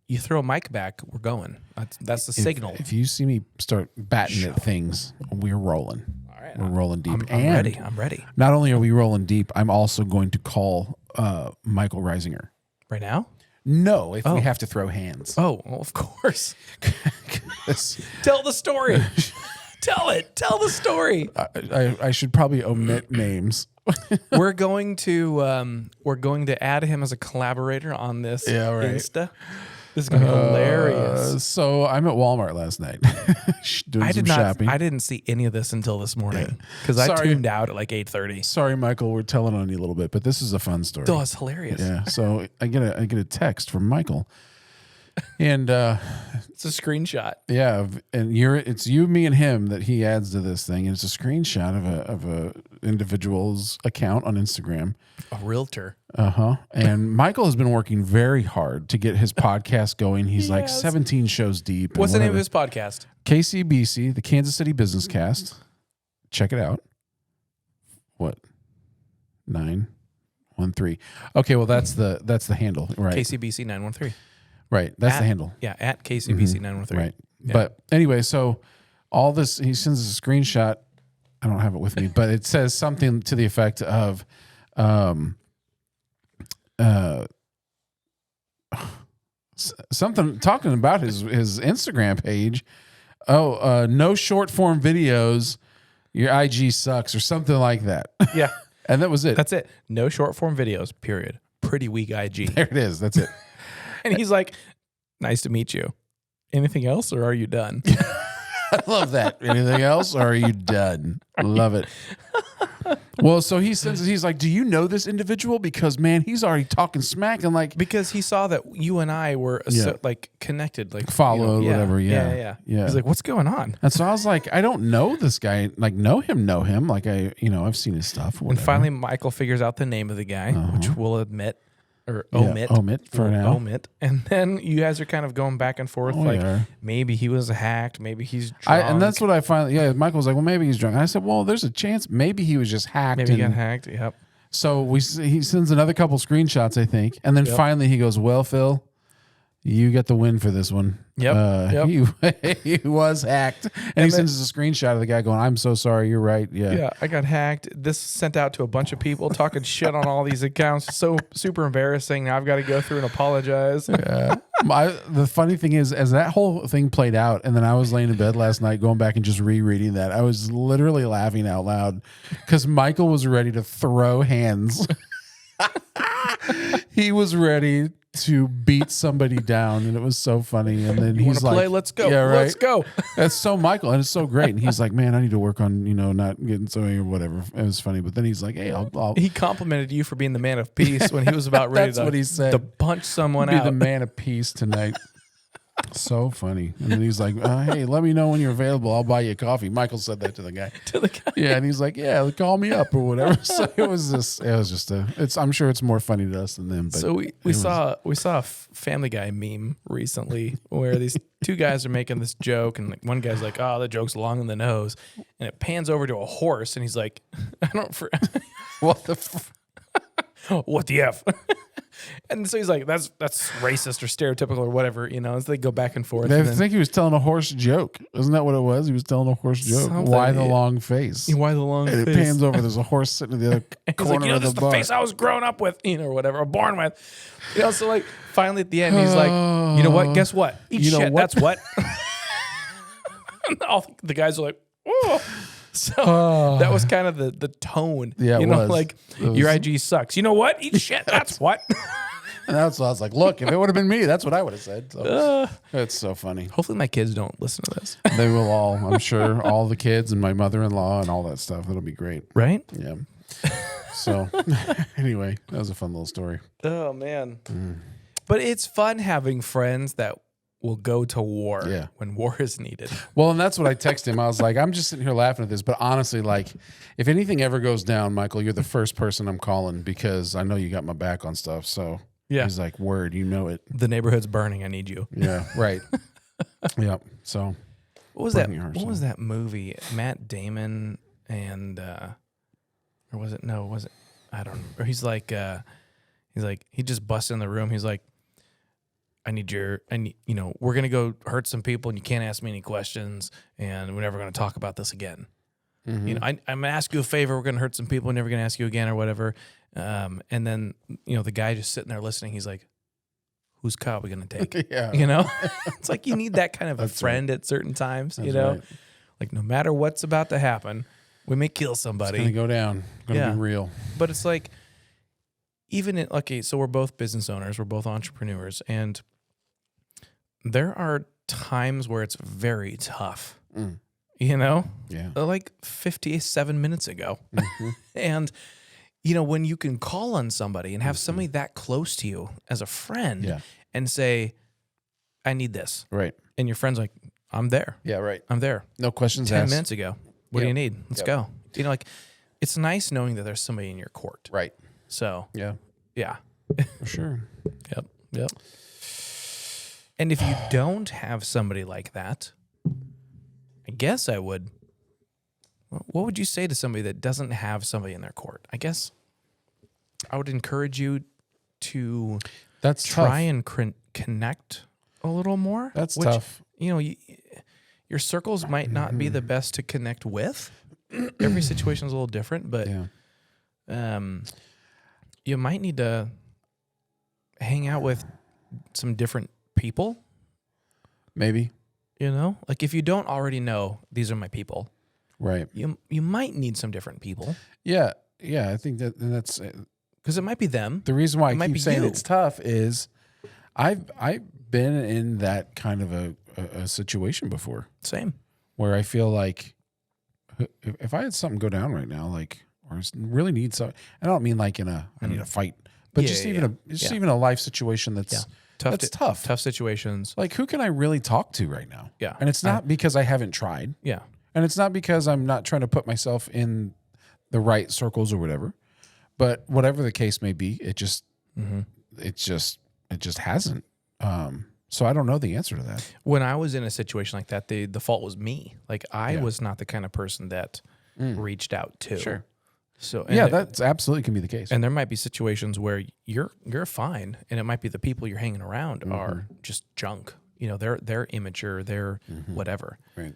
You throw a mic back, we're going. That's the signal. If you see me start batting at things, we're rolling. All right. We're rolling deep. I'm ready. Not only are we rolling deep, I'm also going to call Michael Reisinger. Right now? No, if we have to throw hands. Oh, well, of course. Tell the story. Tell it. Tell the story. I should probably omit names. We're going to add him as a collaborator on this Insta. This is going to be hilarious. So I'm at Walmart last night doing some shopping. I didn't see any of this until this morning because I tuned out at 8:30. Sorry, Michael, we're telling on you a little bit, but this is a fun story. Oh, it's hilarious. Yeah. So I get a text from Michael. And it's a screenshot. Yeah, and it's you, me, and him that he adds to this thing, and it's a screenshot of a individual's account on Instagram. A realtor. And Michael has been working very hard to get his podcast going. He's like 17 shows deep. What's the name of his podcast? KCBC, the Kansas City Business Cast. Check it out. What? 913. Okay, well that's the handle, right? KCBC 913. Right, that's the handle. Yeah, at KCBC 913. Right. Yeah. But anyway, so all this, he sends us a screenshot. I don't have it with me, but it says something to the effect of something talking about his Instagram page. No short form videos. Your IG sucks or something like that. Yeah. And that was it. That's it. No short form videos, period. Pretty weak IG. There it is. That's it. And he's like, nice to meet you. Anything else or are you done? I love that. Anything else or are you done? Love it. Well, so he's like, do you know this individual? Because man, he's already talking smack and like because he saw that you and I were like connected, like followed, whatever. Yeah. He's like, what's going on? And so I was like, I don't know this guy. Like, know him. Like I've seen his stuff. And finally, Michael figures out the name of the guy, which we'll admit. Or omit for now. Omit. And then you guys are kind of going back and forth. Maybe he was hacked. Maybe he's drunk. And that's what I finally, Michael was like, well, maybe he's drunk. And I said, well, there's a chance. Maybe he was just hacked. Maybe he got hacked. Yep. So he sends another couple screenshots, I think. And then finally he goes, well, Phil, you get the win for this one. Yep. He was hacked. And he sends us a screenshot of the guy going, I'm so sorry. You're right. Yeah, I got hacked. This sent out to a bunch of people talking shit on all these accounts. So super embarrassing. Now I've got to go through and apologize. Yeah. The funny thing is, as that whole thing played out, and then I was laying in bed last night going back and just rereading that, I was literally laughing out loud because Michael was ready to throw hands. He was ready to beat somebody down, and it was so funny. And then he's like, play? Let's go. Yeah, right. Let's go. That's so Michael, and it's so great. And he's like, man, I need to work on, not getting so or whatever. It was funny. But then he's like, hey, I'll He complimented you for being the man of peace when he was about ready what he said. to punch someone be out. the man of peace tonight. So funny. And then he's like, hey, let me know when you're available. I'll buy you a coffee. Michael said that to the guy. Yeah, and he's like, yeah, call me up or whatever. So I'm sure it's more funny to us than them. But so we saw a Family Guy meme recently where these two guys are making this joke, and like one guy's like, oh, the joke's long in the nose, and it pans over to a horse, and he's like, what the what the F? And so he's like, that's racist or stereotypical or whatever, as they go back and forth. I think he was telling a horse joke. Isn't that what it was? He was telling a horse joke. Why the long face? Why the long face? And it pans over. There's a horse sitting in the other corner of the bar. This is the face I was growing up with, or whatever, or born with. So like finally at the end, he's like, you know what? Guess what? Eat shit. That's what. All the guys are like, oh. So that was kind of the tone. Yeah, it was. Like your IG sucks. You know what? Eat shit. That's what. And that's what I was like, look, if it would have been me, that's what I would have said. So, it's so funny. Hopefully my kids don't listen to this. They will all, I'm sure, all the kids and my mother-in-law and all that stuff. That'll be great. Right? Yeah. So anyway, that was a fun little story. Oh, man. But it's fun having friends that will go to war when war is needed. Well, and that's what I texted him. I was like, I'm just sitting here laughing at this, but honestly, like, if anything ever goes down, Michael, you're the first person I'm calling because I know you got my back on stuff. So he's like, word, you know it. The neighborhood's burning. I need you. Yeah, right. Yep. So what was that? What was that movie? Matt Damon and or was it? No, was it? I don't remember. He's like, he just busts in the room. He's like, we're going to go hurt some people and you can't ask me any questions and we're never going to talk about this again. Mm-hmm. I'm going to ask you a favor. We're going to hurt some people. We're never going to ask you again or whatever. And then, the guy just sitting there listening, he's like, whose car are we going to take? Yeah. It's like you need that kind of a friend at certain times, Right. Like no matter what's about to happen, we may kill somebody. It's going to go down. Going to be real. But it's like, so we're both business owners. We're both entrepreneurs. And there are times where it's very tough, Yeah. Like 57 minutes ago. Mm-hmm. And, when you can call on somebody and have somebody that close to you as a friend and say, I need this. Right. And your friend's like, I'm there. Yeah, right. I'm there. No questions 10 asked. minutes ago. What do you need? Let's go. You know, like, it's nice knowing that there's somebody in your court. Right. So, yeah. For sure. Yep. And if you don't have somebody like that, I guess I would. What would you say to somebody that doesn't have somebody in their court? I guess I would encourage you to try and connect a little more. That's tough. You know, your circles might not be the best to connect with. Every situation is a little different, but you might need to hang out with some different people. Maybe. You know, like if you don't already know these are my people, right? You might need some different people. Yeah. I think that's because it might be them. The reason why I keep saying it's tough is I've been in that kind of a situation before. Same. Where I feel like if I had something go down right now, like or really need something, I don't mean like I need a fight, but even a life situation that's tough. Tough situations. Like who can I really talk to right now? Yeah. And it's not because I haven't tried. Yeah. And it's not because I'm not trying to put myself in the right circles or whatever. But whatever the case may be, it just hasn't. So I don't know the answer to that. When I was in a situation like that, the fault was me. Like I was not the kind of person that reached out to. Sure. So that's absolutely can be the case. And there might be situations where you're fine, and it might be the people you're hanging around are just junk. You know, they're immature, they're whatever. Right.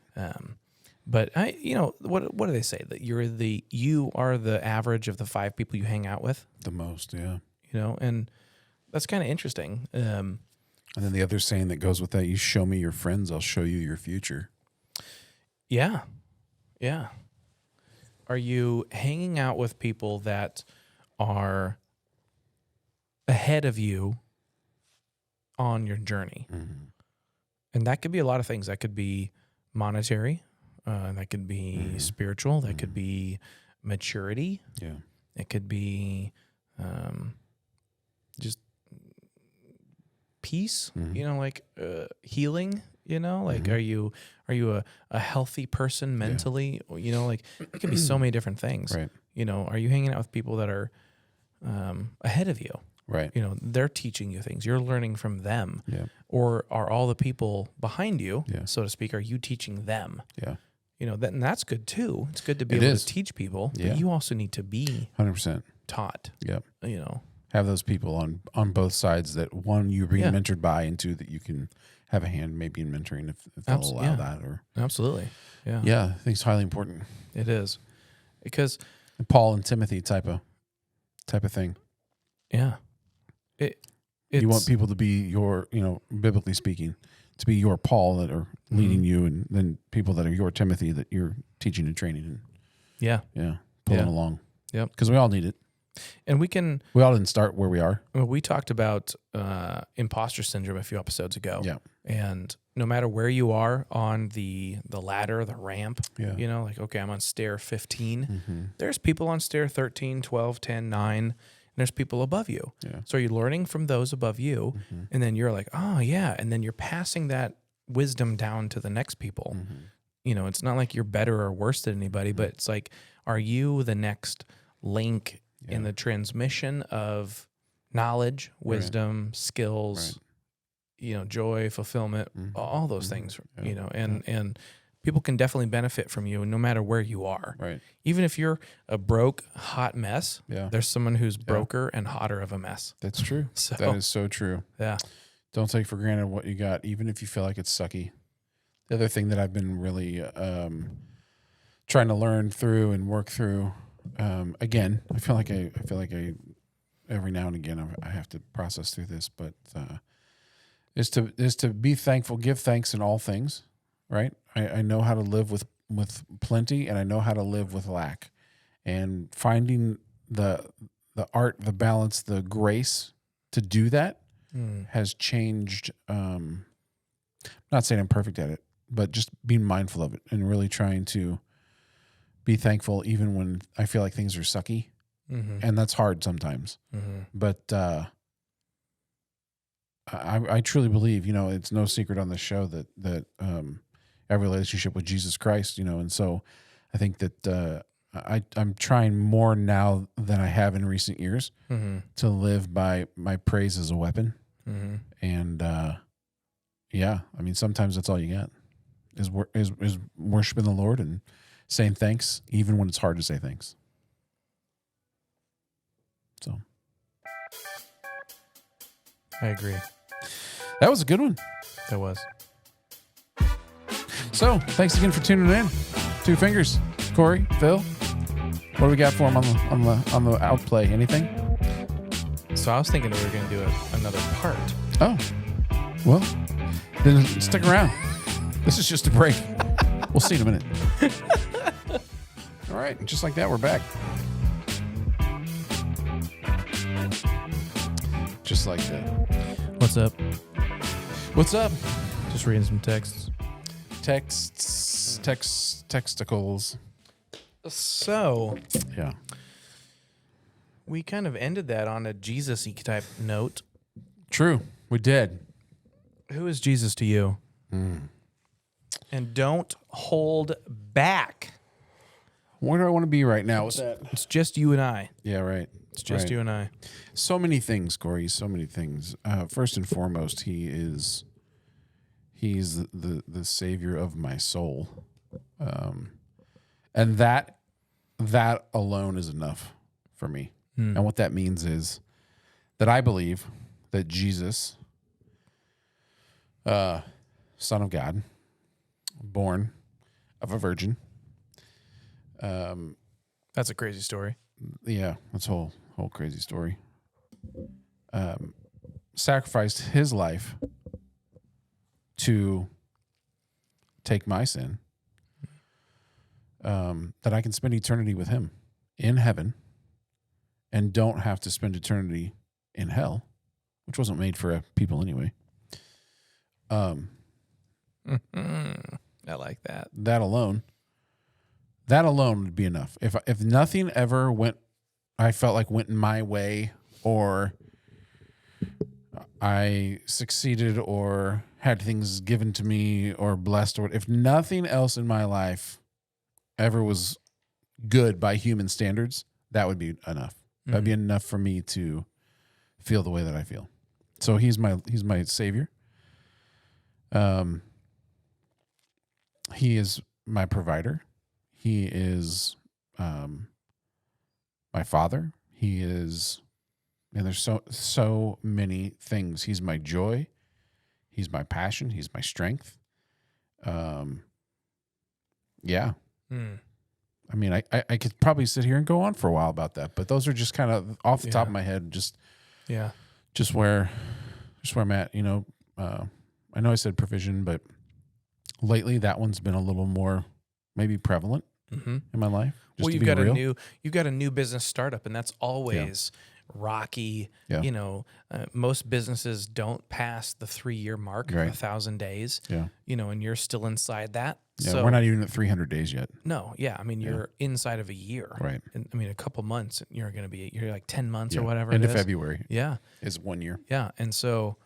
But what do they say, that you are the average of the 5 people you hang out with? The most, yeah. You know, and that's kind of interesting. And then the other saying that goes with that: you show me your friends, I'll show you your future. Yeah. Yeah. Are you hanging out with people that are ahead of you on your journey? Mm-hmm. And that could be a lot of things. That could be monetary. That could be spiritual. That could be maturity. Yeah. It could be just peace, you know, like healing, you know, like are you a healthy person mentally? You know, like it could be so many different things. Right. You know, are you hanging out with people that are ahead of you? Right. You know, they're teaching you things. You're learning from them. Yeah. Or are all the people behind you, yeah. so to speak, are you teaching them? Yeah. You know, and that's good too. It's good to be able to teach people, yeah. but you also need to be 100% taught. Yep. You know, have those people on both sides that one you're being mentored by, and two that you can have a hand maybe in mentoring if they'll allow that. Or absolutely. Yeah. Yeah. I think it's highly important. It is. Because Paul and Timothy type of thing. Yeah. You want people to be your, you know, biblically speaking, to be your Paul that are leading you, and then people that are your Timothy that you're teaching and training and pulling along. Yep. Because we all need it. And we all didn't start where we are. We talked about imposter syndrome a few episodes ago. Yeah. And no matter where you are on the ladder, the ramp, you know, like, okay, I'm on stair 15. There's people on stair 13, 12, 10, 9. And there's people above you. Yeah. So you're learning from those above you. And then you're like, oh, yeah. And then you're passing that wisdom down to the next people. You know, it's not like you're better or worse than anybody, but it's like, are you the next link in the transmission of knowledge, wisdom, skills, you know, joy, fulfillment, all those things, you know, and people can definitely benefit from you no matter where you are. Right. Even if you're a broke, hot mess, Yeah. there's someone who's broker and hotter of a mess. That's true. That is so true. Yeah. Don't take for granted what you got, even if you feel like it's sucky. The other thing that I've been really trying to learn through and work through, again, I feel like I every now and again I have to process through this, but is to be thankful, give thanks in all things. Right. I know how to live with plenty, and I know how to live with lack, and finding the art, the balance, the grace to do that has changed. I'm not saying I'm perfect at it, but just being mindful of it and really trying to be thankful even when I feel like things are sucky. And that's hard sometimes. But I truly believe, it's no secret on this show that I have a relationship with Jesus Christ, and so I think that I'm trying more now than I have in recent years to live by my praise as a weapon. And sometimes that's all you get is worshiping the Lord and saying thanks, even when it's hard to say thanks. So I agree. That was a good one. That was. So thanks again for tuning in. Two Fingers, Cory, Phil. What do we got for him on the outplay? Anything? So I was thinking we were going to do another part. Oh, well, then stick around. This is just a break. We'll see in a minute. All right, just like that, we're back. Just like that. What's up? What's up? Just reading some texts. Texticles. So, yeah, we kind of ended that on a Jesus-y type note. True, we did. Who is Jesus to you? And don't hold back. Where do I want to be right now? What's that? It's just you and I. Yeah, right. It's just you and I. So many things, Cory. So many things. First and foremost, he's the savior of my soul, and that alone is enough for me. And what that means is that I believe that Jesus, Son of God, born of a virgin. That's a crazy story. Yeah, that's a whole crazy story. Sacrificed his life to take my sin, that I can spend eternity with him in heaven and don't have to spend eternity in hell, which wasn't made for people anyway. I like that. That alone would be enough. If nothing ever went in my way, or I succeeded or had things given to me or blessed, or if nothing else in my life ever was good by human standards, that would be enough. That'd be enough for me to feel the way that I feel. So he's my savior. He is my provider. He is my father. He is, and there's so many things. He's my joy. He's my passion. He's my strength. Yeah. I mean, I could probably sit here and go on for a while about that, but those are just kind of off the top of my head, just where I'm at. I know I said provision, but lately that one's been a little more maybe prevalent in my life. Well, you've got a new business startup, and that's always rocky. Yeah. Most businesses don't pass the 3-year mark, 1,000 days. Yeah. And you're still inside that. Yeah, so we're not even at 300 days yet. No, yeah. I mean, you're inside of a year. Right. And, I mean, a couple months, you're like 10 months or whatever. End of February. Yeah. Is 1 year. Yeah. And so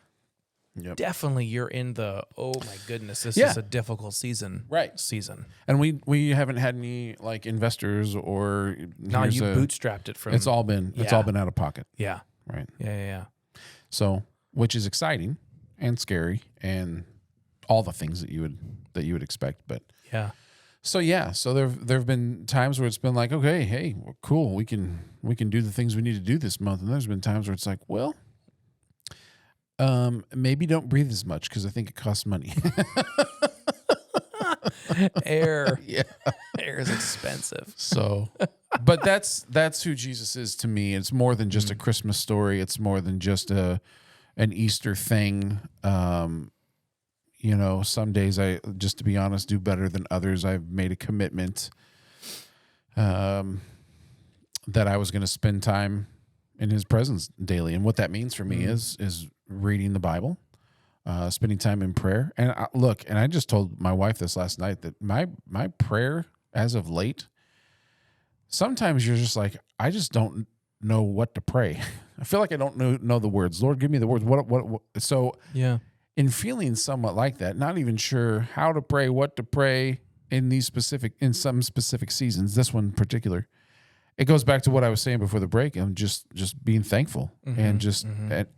definitely you're in the, oh my goodness, this is a difficult season. Right. Season. And we haven't had any like investors or. No, you bootstrapped it from. It's all been out of pocket. Yeah. Right. Yeah. So, which is exciting and scary and all the things that you would expect, but so there've been times where it's been like, okay, hey, cool, we can do the things we need to do this month, and there's been times where it's like, well, maybe don't breathe as much because I think it costs money. Air is expensive. So, but that's who Jesus is to me. It's more than just a Christmas story. It's more than just an Easter thing. Some days I, just to be honest, do better than others. I've made a commitment that I was going to spend time in his presence daily. And what that means for me is reading the Bible, spending time in prayer. And I just told my wife this last night that my prayer as of late, sometimes you're just like, I just don't know what to pray. I feel like I don't know the words. Lord, give me the words. What? So yeah. In feeling somewhat like that, not even sure how to pray, what to pray in some specific seasons, this one in particular, it goes back to what I was saying before the break. I'm just being thankful and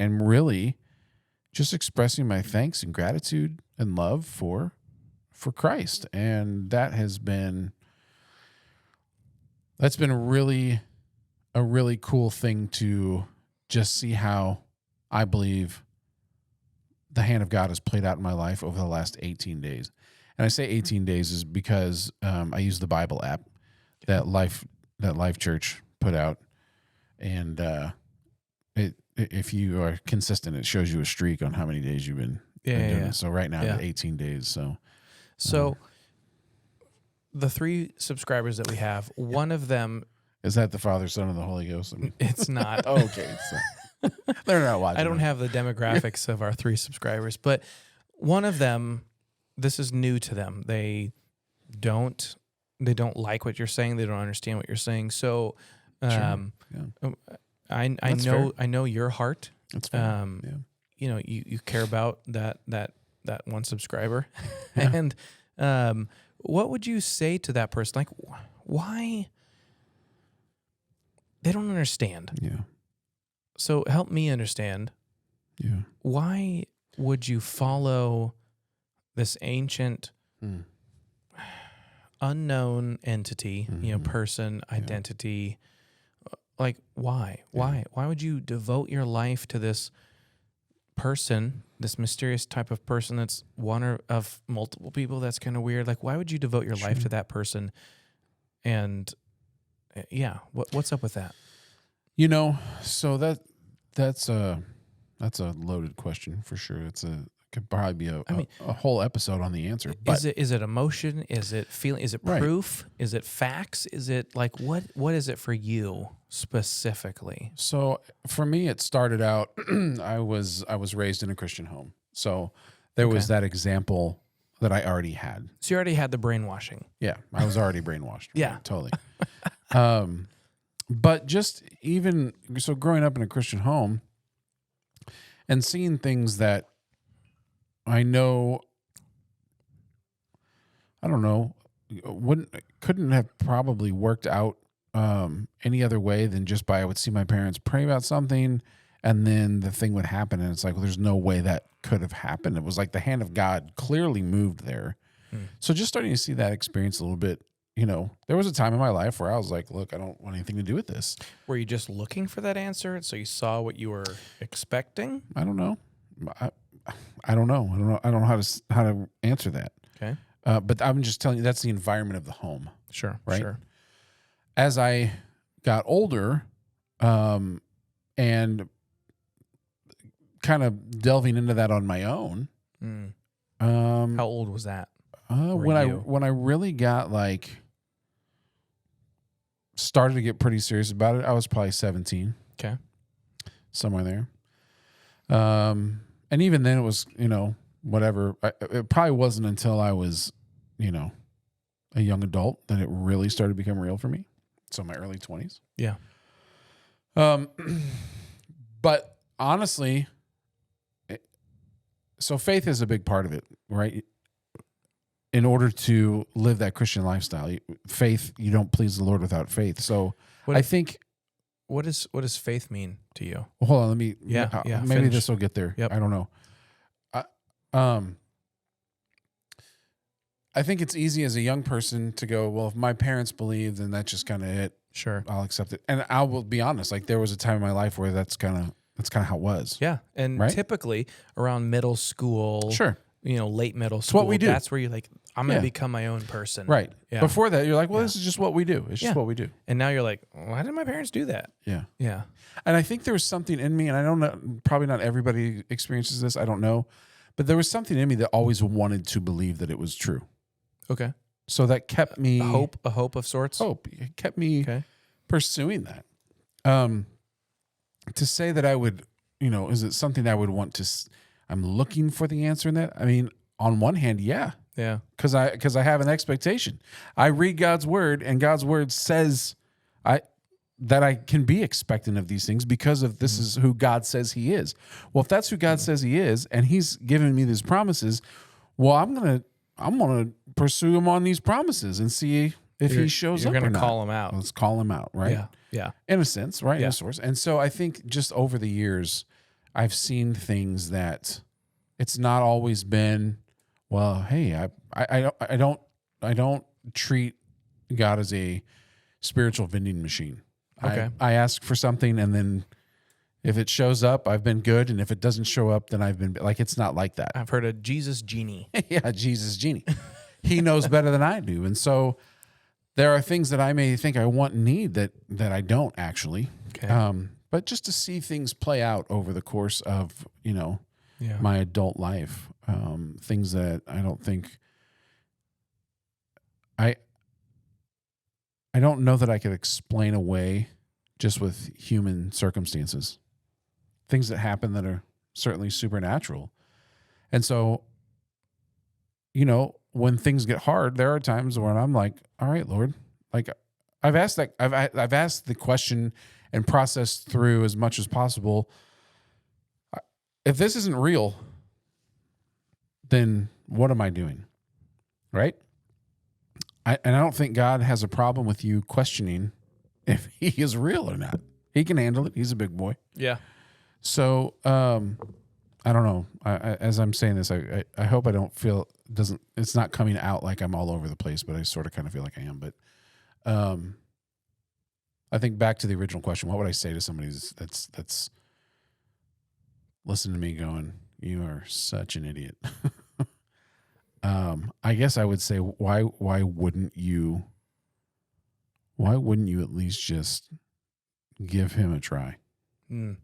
and really just expressing my thanks and gratitude and love for Christ. And that's been really a really cool thing to just see how I believe the hand of God has played out in my life over the last 18 days. And I say 18 days is because I use the Bible app that Life Church put out. And if you are consistent, it shows you a streak on how many days you've been doing it. So right now, 18 days. So the 3 subscribers that we have, one of them... Is that the Father, Son, and the Holy Ghost? It's not. Oh, okay. They're not watching. I don't have the demographics of our 3 subscribers, but one of them, this is new to them. They don't like what you're saying. They don't understand what you're saying. So, I know your heart. That's fair. You know, you care about that one subscriber, and what would you say to that person? Like, why? They don't understand. Yeah. So help me understand. Yeah. Why would you follow this ancient, unknown entity, person, identity? Like, why? Why would you devote your life to this person, this mysterious type of person that's one of multiple people? That's kind of weird. Like, why would you devote your life to that person? And what's up with that? So that's a loaded question for sure. Could probably be a whole episode on the answer. But is it emotion? Is it feeling? Is it proof? Right. Is it facts? Is it like what is it for you specifically? So for me, it started out. I was raised in a Christian home, so there was that example that I already had. So you already had the brainwashing. Yeah, I was already brainwashed. Yeah, right, totally. But just even so, growing up in a Christian home and seeing things that I don't know, couldn't have probably worked out any other way than just by I would see my parents pray about something and then the thing would happen, and it's like, well, there's no way that could have happened. It was like the hand of God clearly moved there. So just starting to see that experience a little bit. There was a time in my life where I was like, look, I don't want anything to do with this. Were you just looking for that answer? So you saw what you were expecting? I don't know. I don't know. I don't know how to answer that. Okay. But I'm just telling you, that's the environment of the home. Sure. Right. Sure. As I got older, and kind of delving into that on my own. How old was that? When I really got started to get pretty serious about it, I was probably 17. Okay. Somewhere there. And even then it was, whatever. It probably wasn't until I was, a young adult that it really started to become real for me. So my early 20s. Yeah. But honestly, so faith is a big part of it, right? In order to live that Christian lifestyle, you don't please the Lord without faith. So I think. What does faith mean to you? Well, hold on, let me. Maybe this will get there. Yep. I don't know. I think it's easy as a young person to go, well, if my parents believe, then that's just kind of it. Sure, I'll accept it. And I will be honest. There was a time in my life where that's kind of how it was. Yeah, and typically around middle school. Sure. Late middle school. It's what we do. That's where you're like, I'm going to become my own person. Right. Yeah. Before that, you're like, well, this is just what we do. It's just what we do. And now you're like, why did my parents do that? Yeah. Yeah. And I think there was something in me, and I don't know, probably not everybody experiences this. I don't know. But there was something in me that always wanted to believe that it was true. Okay. So that kept me. A hope of sorts? Hope. It kept me pursuing that. To say that I would, is it something I would want to, I'm looking for the answer in that? I mean, on one hand, yeah. Yeah. Because I have an expectation. I read God's word, and God's word says that I can be expectant of these things because of this is who God says he is. Well, if that's who God says he is, and he's given me these promises, well, I'm gonna pursue him on these promises and see if he shows up or not. You're gonna call him out. Let's call him out, right? Yeah. In a sense, right? Yeah. In a source. And so I think just over the years, I've seen things that it's not always been, well, hey, I don't treat God as a spiritual vending machine. Okay. I ask for something, and then if it shows up, I've been good, and if it doesn't show up, then I've been like, it's not like that. I've heard of Jesus Genie. Yeah, Jesus Genie. He knows better than I do, and so there are things that I may think I want and need that I don't actually. Okay. But just to see things play out over the course of my adult life, things that I don't think I don't know that I could explain away just with human circumstances. Things that happen that are certainly supernatural. And so, when things get hard, there are times when I'm like, all right, Lord, like I've asked the question and processed through as much as possible. If this isn't real, then what am I doing? Right? I don't think God has a problem with you questioning if he is real or not. He can handle it. He's a big boy. Yeah. So I don't know. As I'm saying this, I hope I don't feel it's not coming out like I'm all over the place, but I sort of kind of feel like I am. But I think back to the original question, what would I say to somebody that's listening to me going, you are such an idiot? I guess I would say, why wouldn't you at least just give him a try? I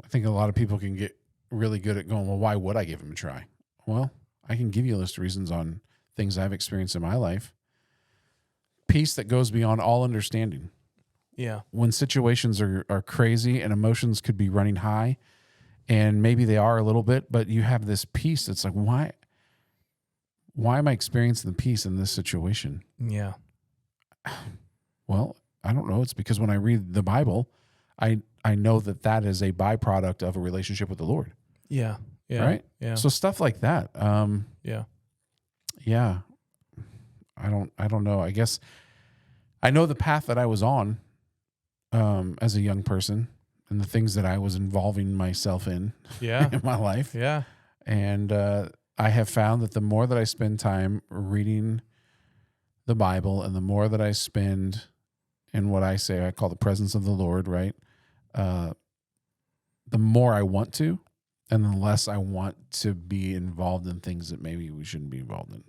think a lot of people can get really good at going, well, why would I give him a try? Well, I can give you a list of reasons on things I've experienced in my life. Peace that goes beyond all understanding. Yeah. When situations are crazy and emotions could be running high, and maybe they are a little bit, but you have this peace that's like, why am I experiencing the peace in this situation? Yeah. Well, I don't know. It's because when I read the Bible, I know that is a byproduct of a relationship with the Lord. Yeah. Yeah. Right? Yeah. So stuff like that. Yeah. Yeah. I don't know. I guess I know the path that I was on as a young person and the things that I was involving myself in in my life. Yeah. And I have found that the more that I spend time reading the Bible and the more that I spend in what I call the presence of the Lord, right? The more I want to, and the less I want to be involved in things that maybe we shouldn't be involved in.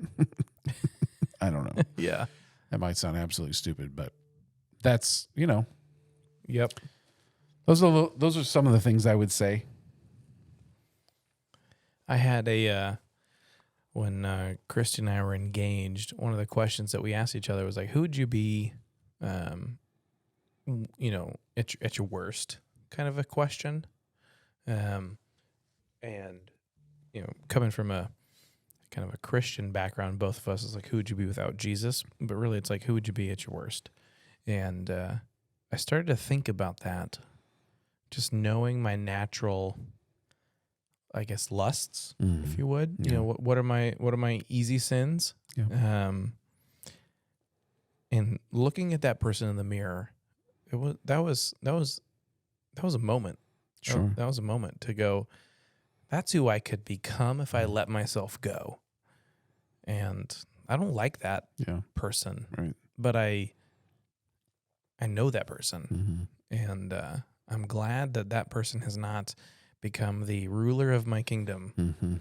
I don't know. Yeah. That might sound absolutely stupid, but that's, Yep. Those are some of the things I would say. I had when Christy and I were engaged, one of the questions that we asked each other was like, who would you be, at your worst, kind of a question. And, coming from a kind of a Christian background, both of us is like, who would you be without Jesus? But really it's like, who would you be at your worst? And I started to think about that, just knowing my natural, I guess, lusts, if you would. Yeah. What are my easy sins? Yeah. And looking at that person in the mirror, that was a moment. Sure. That was a moment to go, that's who I could become if I let myself go. And I don't like that person. Right. But I know that person. Mm-hmm. And I'm glad that person has not become the ruler of my kingdom. Mm-hmm.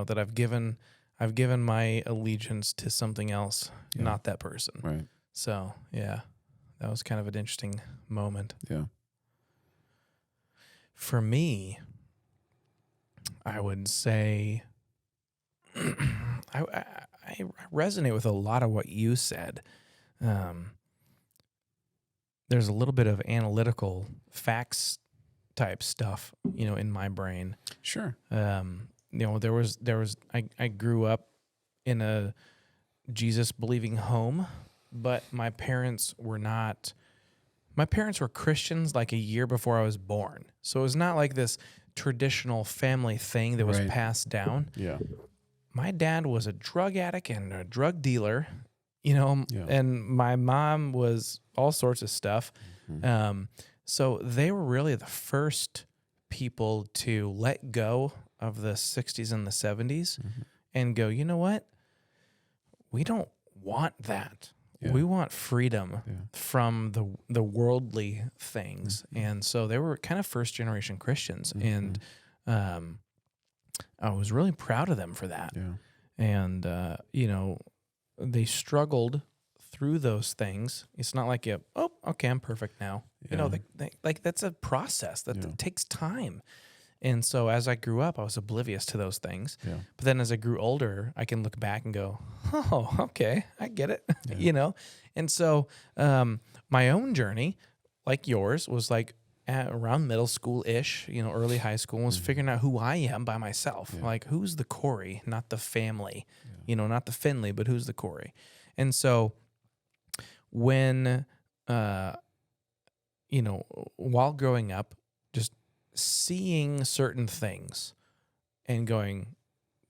That I've given my allegiance to something else, not that person. Right. So, yeah, that was kind of an interesting moment. Yeah. For me, I would say I resonate with a lot of what you said. There's a little bit of analytical facts type stuff, in my brain. Sure. I grew up in a Jesus believing home, but my parents were not. My parents were Christians like a year before I was born. So it was not like this traditional family thing that was passed down. Yeah. My dad was a drug addict and a drug dealer, and my mom was all sorts of stuff. Mm-hmm. So they were really the first people to let go of the 60s and the 70s and go, you know what? We don't want that. Yeah. We want freedom from the worldly things. And so they were kind of first generation Christians. And I was really proud of them for that. Yeah. And, they struggled through those things. It's not like, I'm perfect now. Yeah. Like that's a process that takes time. And so as I grew up, I was oblivious to those things. Yeah. But then as I grew older, I can look back and go, oh, okay, I get it, And so my own journey, like yours, was like around middle school-ish, early high school, was figuring out who I am by myself. Yeah. Like, who's the Cory, not the family, not the Finley, but who's the Cory. And so when, while growing up, just seeing certain things and going,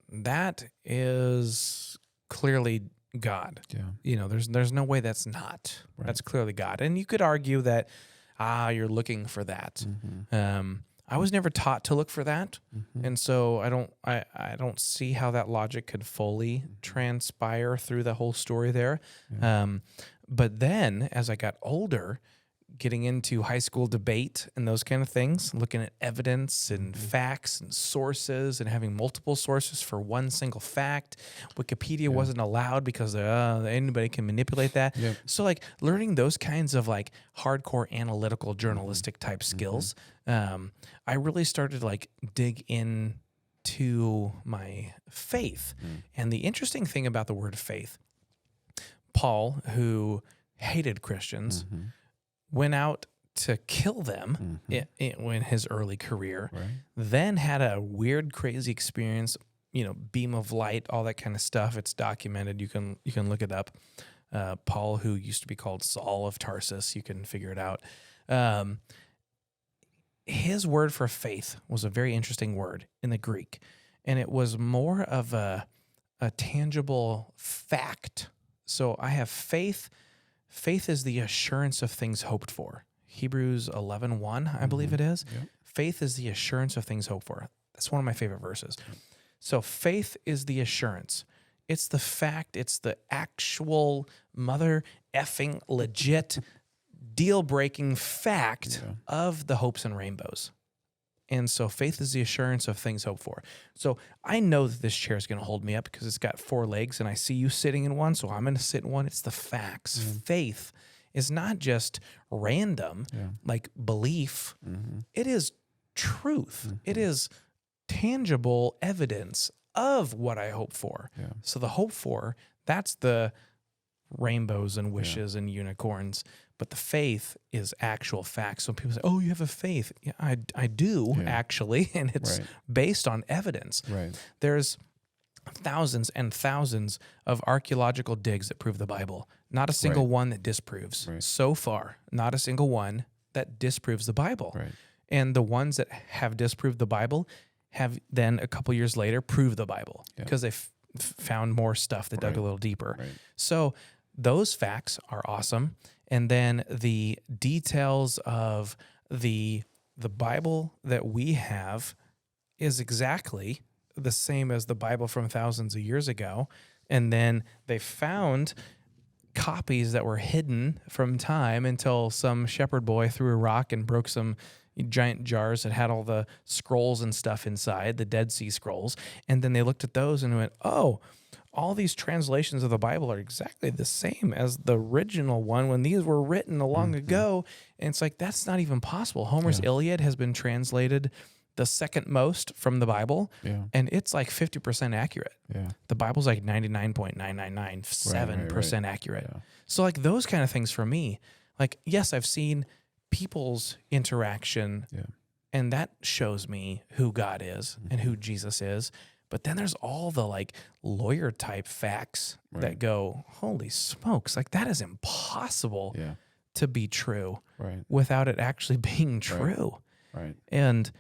that is clearly God. Yeah. There's no way that's not. Right. That's clearly God. And you could argue that, you're looking for that. Mm-hmm. I was never taught to look for that. Mm-hmm. And so I don't see how that logic could fully transpire through the whole story there. Yeah. But then as I got older, getting into high school debate and those kind of things, looking at evidence and facts and sources and having multiple sources for one single fact. Wikipedia wasn't allowed because anybody can manipulate that. Yep. So like learning those kinds of like hardcore analytical journalistic type skills, I really started to like dig into my faith. And the interesting thing about the word faith, Paul, who hated Christians, went out to kill them in his early career, then had a weird, crazy experience, beam of light, all that kind of stuff. It's documented. You can look it up. Paul, who used to be called Saul of Tarsus, you can figure it out. His word for faith was a very interesting word in the Greek, and it was more of a tangible fact. So I have faith. Faith is the assurance of things hoped for. Hebrews 11:1, I believe it is. Yep. Faith is the assurance of things hoped for. That's one of my favorite verses. So faith is the assurance. It's the fact. It's the actual mother effing legit deal-breaking fact of the hopes and rainbows. And so faith is the assurance of things hoped for. So I know that this chair is going to hold me up because it's got 4 legs and I see you sitting in one, so I'm going to sit in one. It's the facts. Faith is not just random, like belief. It is truth. It is tangible evidence of what I hope for. Yeah. So the hope for, that's the rainbows and wishes and unicorns. But the faith is actual facts. So people say, oh, you have a faith. Yeah, I do, actually, and it's based on evidence. Right. There's thousands and thousands of archaeological digs that prove the Bible. Not a single one that disproves. Right. So far, not a single one that disproves the Bible. Right. And the ones that have disproved the Bible have then a couple years later proved the Bible because they've found more stuff that dug a little deeper. Right. So those facts are awesome. And then the details of the Bible that we have is exactly the same as the Bible from thousands of years ago. And then they found copies that were hidden from time until some shepherd boy threw a rock and broke some giant jars that had all the scrolls and stuff inside, the Dead Sea Scrolls. And then they looked at those and went, oh, all these translations of the Bible are exactly the same as the original one when these were written long ago. And it's like, that's not even possible. Homer's Iliad has been translated the second most from the Bible, and it's like 50% accurate. Yeah. The Bible's like 99.9997% accurate. Yeah. So like those kind of things for me, like, yes, I've seen people's interaction, and that shows me who God is and who Jesus is. But then there's all the like lawyer type facts that go, holy smokes, like that is impossible to be true without it actually being true. Right. And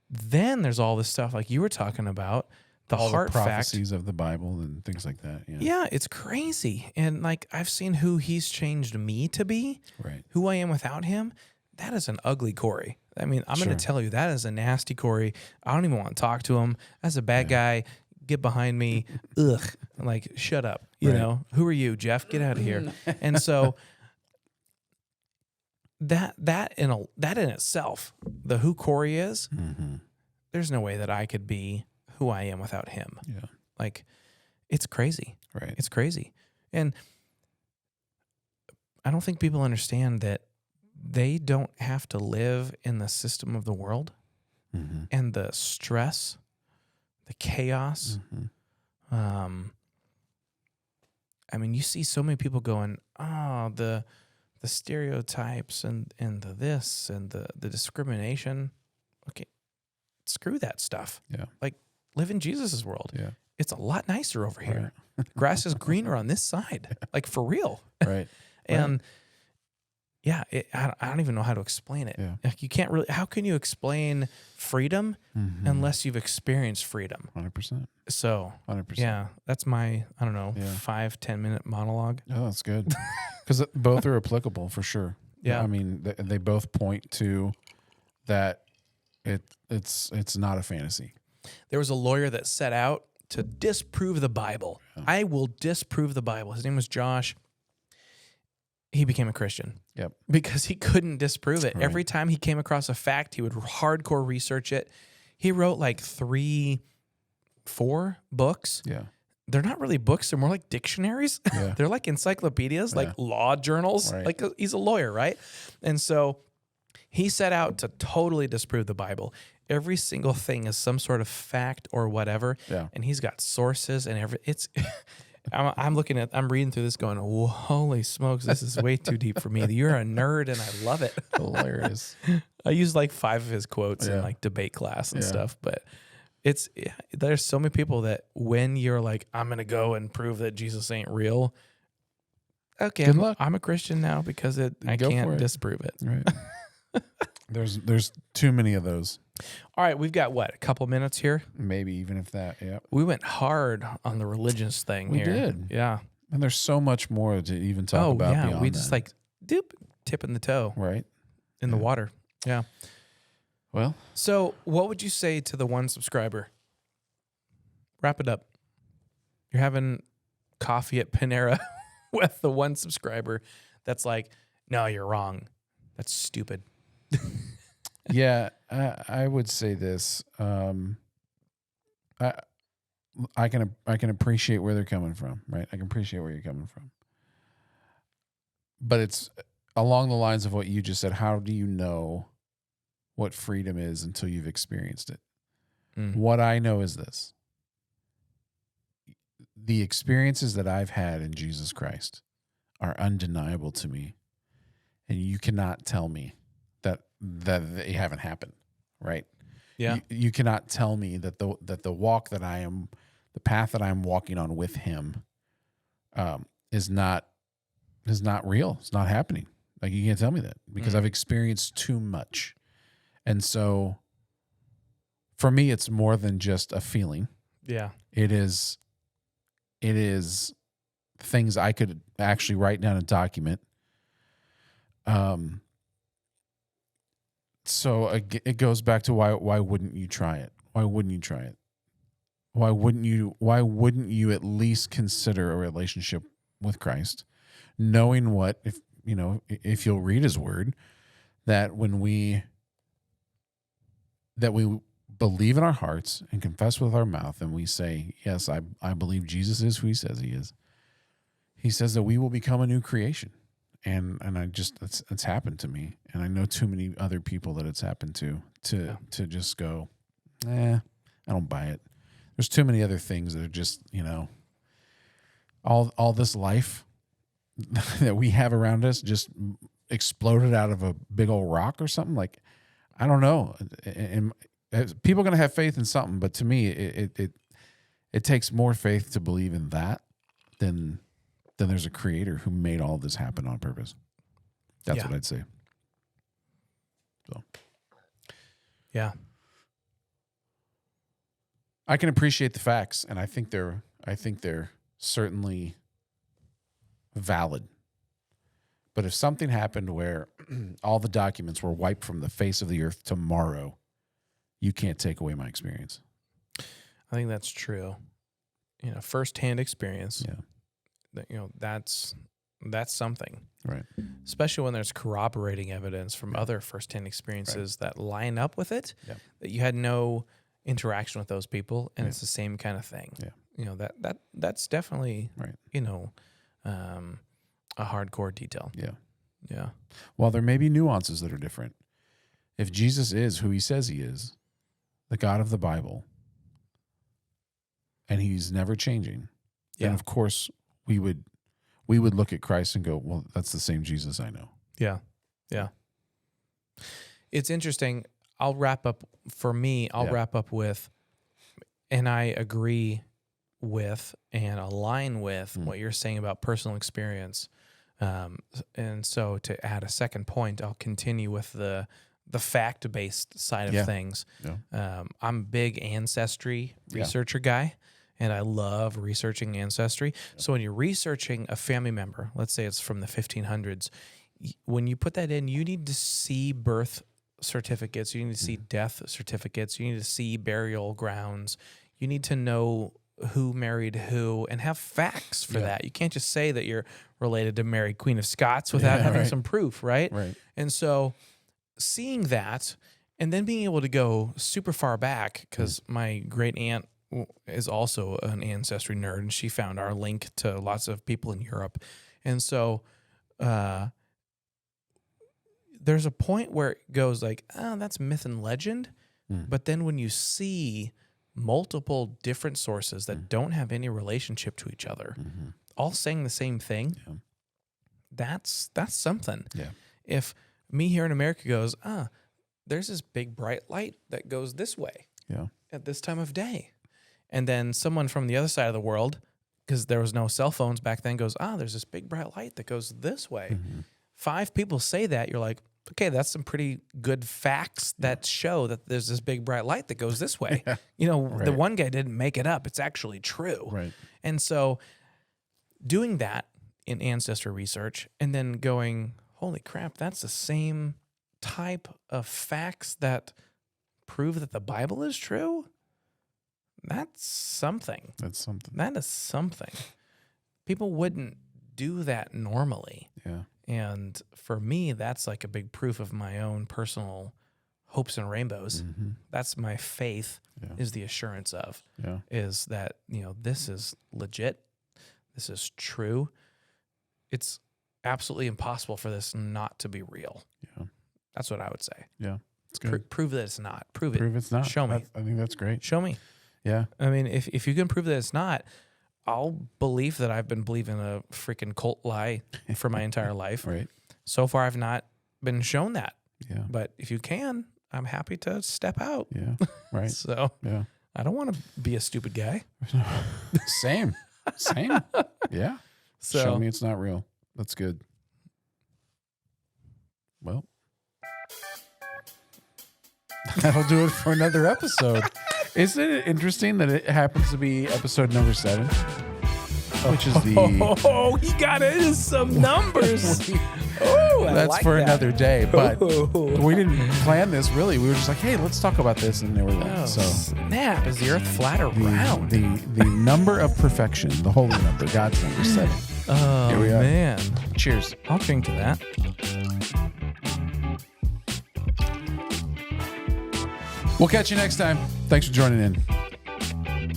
then there's all this stuff like you were talking about, all heart the prophecies of the Bible and things like that. Yeah, it's crazy. And like I've seen who he's changed me to be, who I am without him. That is an ugly Cory. I mean, I'm going to tell you, that is a nasty Cory. I don't even want to talk to him. That's a bad guy. Get behind me. Ugh. Like, shut up. You know, who are you, Jeff? Get out of here. And so that in itself, the who Cory is, there's no way that I could be who I am without him. Yeah. Like, it's crazy. Right. It's crazy. And I don't think people understand that they don't have to live in the system of the world and the stress, the chaos. I mean, you see so many people going, oh, the stereotypes and the this and the discrimination. Okay, screw that stuff. Yeah. Like, live in Jesus' world. Yeah. It's a lot nicer over here. Grass is greener on this side. Like, for real. Right. And yeah, I don't even know how to explain it. Yeah. Like, you can't really, how can you explain freedom unless you've experienced freedom? 100%. So 100%. Yeah, that's my, I don't know, 5-10 minute monologue. Oh, that's good. Because both are applicable for sure. Yeah. I mean, they both point to that it's not a fantasy. There was a lawyer that set out to disprove the Bible. Yeah. I will disprove the Bible. His name was Josh. He became a Christian. Yep. Because he couldn't disprove it. Right. Every time he came across a fact, he would hardcore research it. He wrote like 3-4 books. Yeah. They're not really books. They're more like dictionaries. Yeah. They're like encyclopedias, like law journals. Right. Like he's a lawyer, right? And so he set out to totally disprove the Bible. Every single thing is some sort of fact or whatever. Yeah. And he's got sources and it's... I'm reading through this going, oh, holy smokes, this is way too deep for me. You're a nerd and I love it. Hilarious. I used like 5 of his quotes in like debate class and stuff, but there's so many people that when you're like, I'm going to go and prove that Jesus ain't real. Okay, I'm a Christian now because I can't disprove it. Right. There's too many of those. All right, we've got a couple minutes here? Maybe even if that, yeah. We went hard on the religious thing here. We did. Yeah. And there's so much more to even talk about beyond we just that. tipping the toe. Right. In the water. Yeah. Well. So what would you say to the one subscriber? Wrap it up. You're having coffee at Panera with the one subscriber that's like, no, you're wrong. That's stupid. Yeah, I would say this. I can appreciate where they're coming from, right? I can appreciate where you're coming from. But it's along the lines of what you just said. How do you know what freedom is until you've experienced it? What I know is this. The experiences that I've had in Jesus Christ are undeniable to me. And you cannot tell me that they haven't happened, right? Yeah. You cannot tell me that the walk that I am, the path that I'm walking on with him, is not real. It's not happening. Like, you can't tell me that because I've experienced too much. And so for me, it's more than just a feeling. Yeah. It is things I could actually write down and document. So it goes back to why wouldn't you try it? Why wouldn't you try it? Why wouldn't you at least consider a relationship with Christ, knowing if you'll read his word, that we believe in our hearts and confess with our mouth and we say, yes, I believe Jesus is who he says he is. He says that we will become a new creation. And it's happened to me, and I know too many other people that it's happened to just go, I don't buy it. There's too many other things that are just, all this life that we have around us just exploded out of a big old rock or something. Like, I don't know. And people are going to have faith in something, but to me, it takes more faith to believe in that than there's a creator who made all this happen on purpose. That's what I'd say. So, yeah, I can appreciate the facts, and I think they're certainly valid. But if something happened where all the documents were wiped from the face of the earth tomorrow, you can't take away my experience. I think that's true. Firsthand experience. Yeah. That's something. Right. Especially when there's corroborating evidence from other firsthand experiences that line up with it, that you had no interaction with those people, and it's the same kind of thing. Yeah. That's definitely right. A hardcore detail. Yeah. Yeah. Well, there may be nuances that are different. If Jesus is who he says he is, the God of the Bible, and he's never changing, then of course we would look at Christ and go, well, that's the same Jesus I know. Yeah. Yeah. It's interesting. I'll wrap up with, and I agree with and align with what you're saying about personal experience. And so to add a second point, I'll continue with the fact-based side of things. Yeah. I'm a big ancestry researcher guy, and I love researching ancestry. Yeah. So when you're researching a family member, let's say it's from the 1500s, when you put that in, you need to see birth certificates, you need to see death certificates, you need to see burial grounds, you need to know who married who and have facts for that. You can't just say that you're related to Mary, Queen of Scots without having some proof, right? Right. And so seeing that and then being able to go super far back, because my great aunt is also an ancestry nerd, and she found our link to lots of people in Europe. And so there's a point where it goes like, oh, that's myth and legend. But then when you see multiple different sources that don't have any relationship to each other, all saying the same thing, that's something. Yeah. If me here in America goes, there's this big bright light that goes this way at this time of day. And then someone from the other side of the world, because there was no cell phones back then, goes, there's this big bright light that goes this way. 5 people say that, you're like, okay, that's some pretty good facts that show that there's this big bright light that goes this way. The one guy didn't make it up. It's actually true. Right. And so doing that in ancestry research and then going, holy crap, that's the same type of facts that prove that the Bible is true? That's something. That is something. People wouldn't do that normally. Yeah. And for me, that's like a big proof of my own personal hopes and rainbows. That's my faith, is the assurance of, is that, this is legit. This is true. It's absolutely impossible for this not to be real. Yeah. That's what I would say. Yeah. It's good. Prove that it's not. Prove it. Prove it's not. Show me. I think that's great. Show me. Yeah. I mean, if you can prove that it's not, I'll believe that I've been believing a freaking cult lie for my entire life. Right. So far, I've not been shown that. Yeah. But if you can, I'm happy to step out. Yeah. Right. So yeah. I don't want to be a stupid guy. Same. Yeah. So, show me it's not real. That's good. Well, that'll do it for another episode. Isn't it interesting that it happens to be episode number 7? Which is the... Oh, he got into some numbers. That's like for that. Another day. But we didn't plan this, really. We were just like, hey, let's talk about this. And there we went. So, snap. Is the earth flat or round? The number of perfection, the holy number, God's number, 7. Oh, here we are. Man. Cheers. I'll drink to that. We'll catch you next time. Thanks for joining in.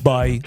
Bye.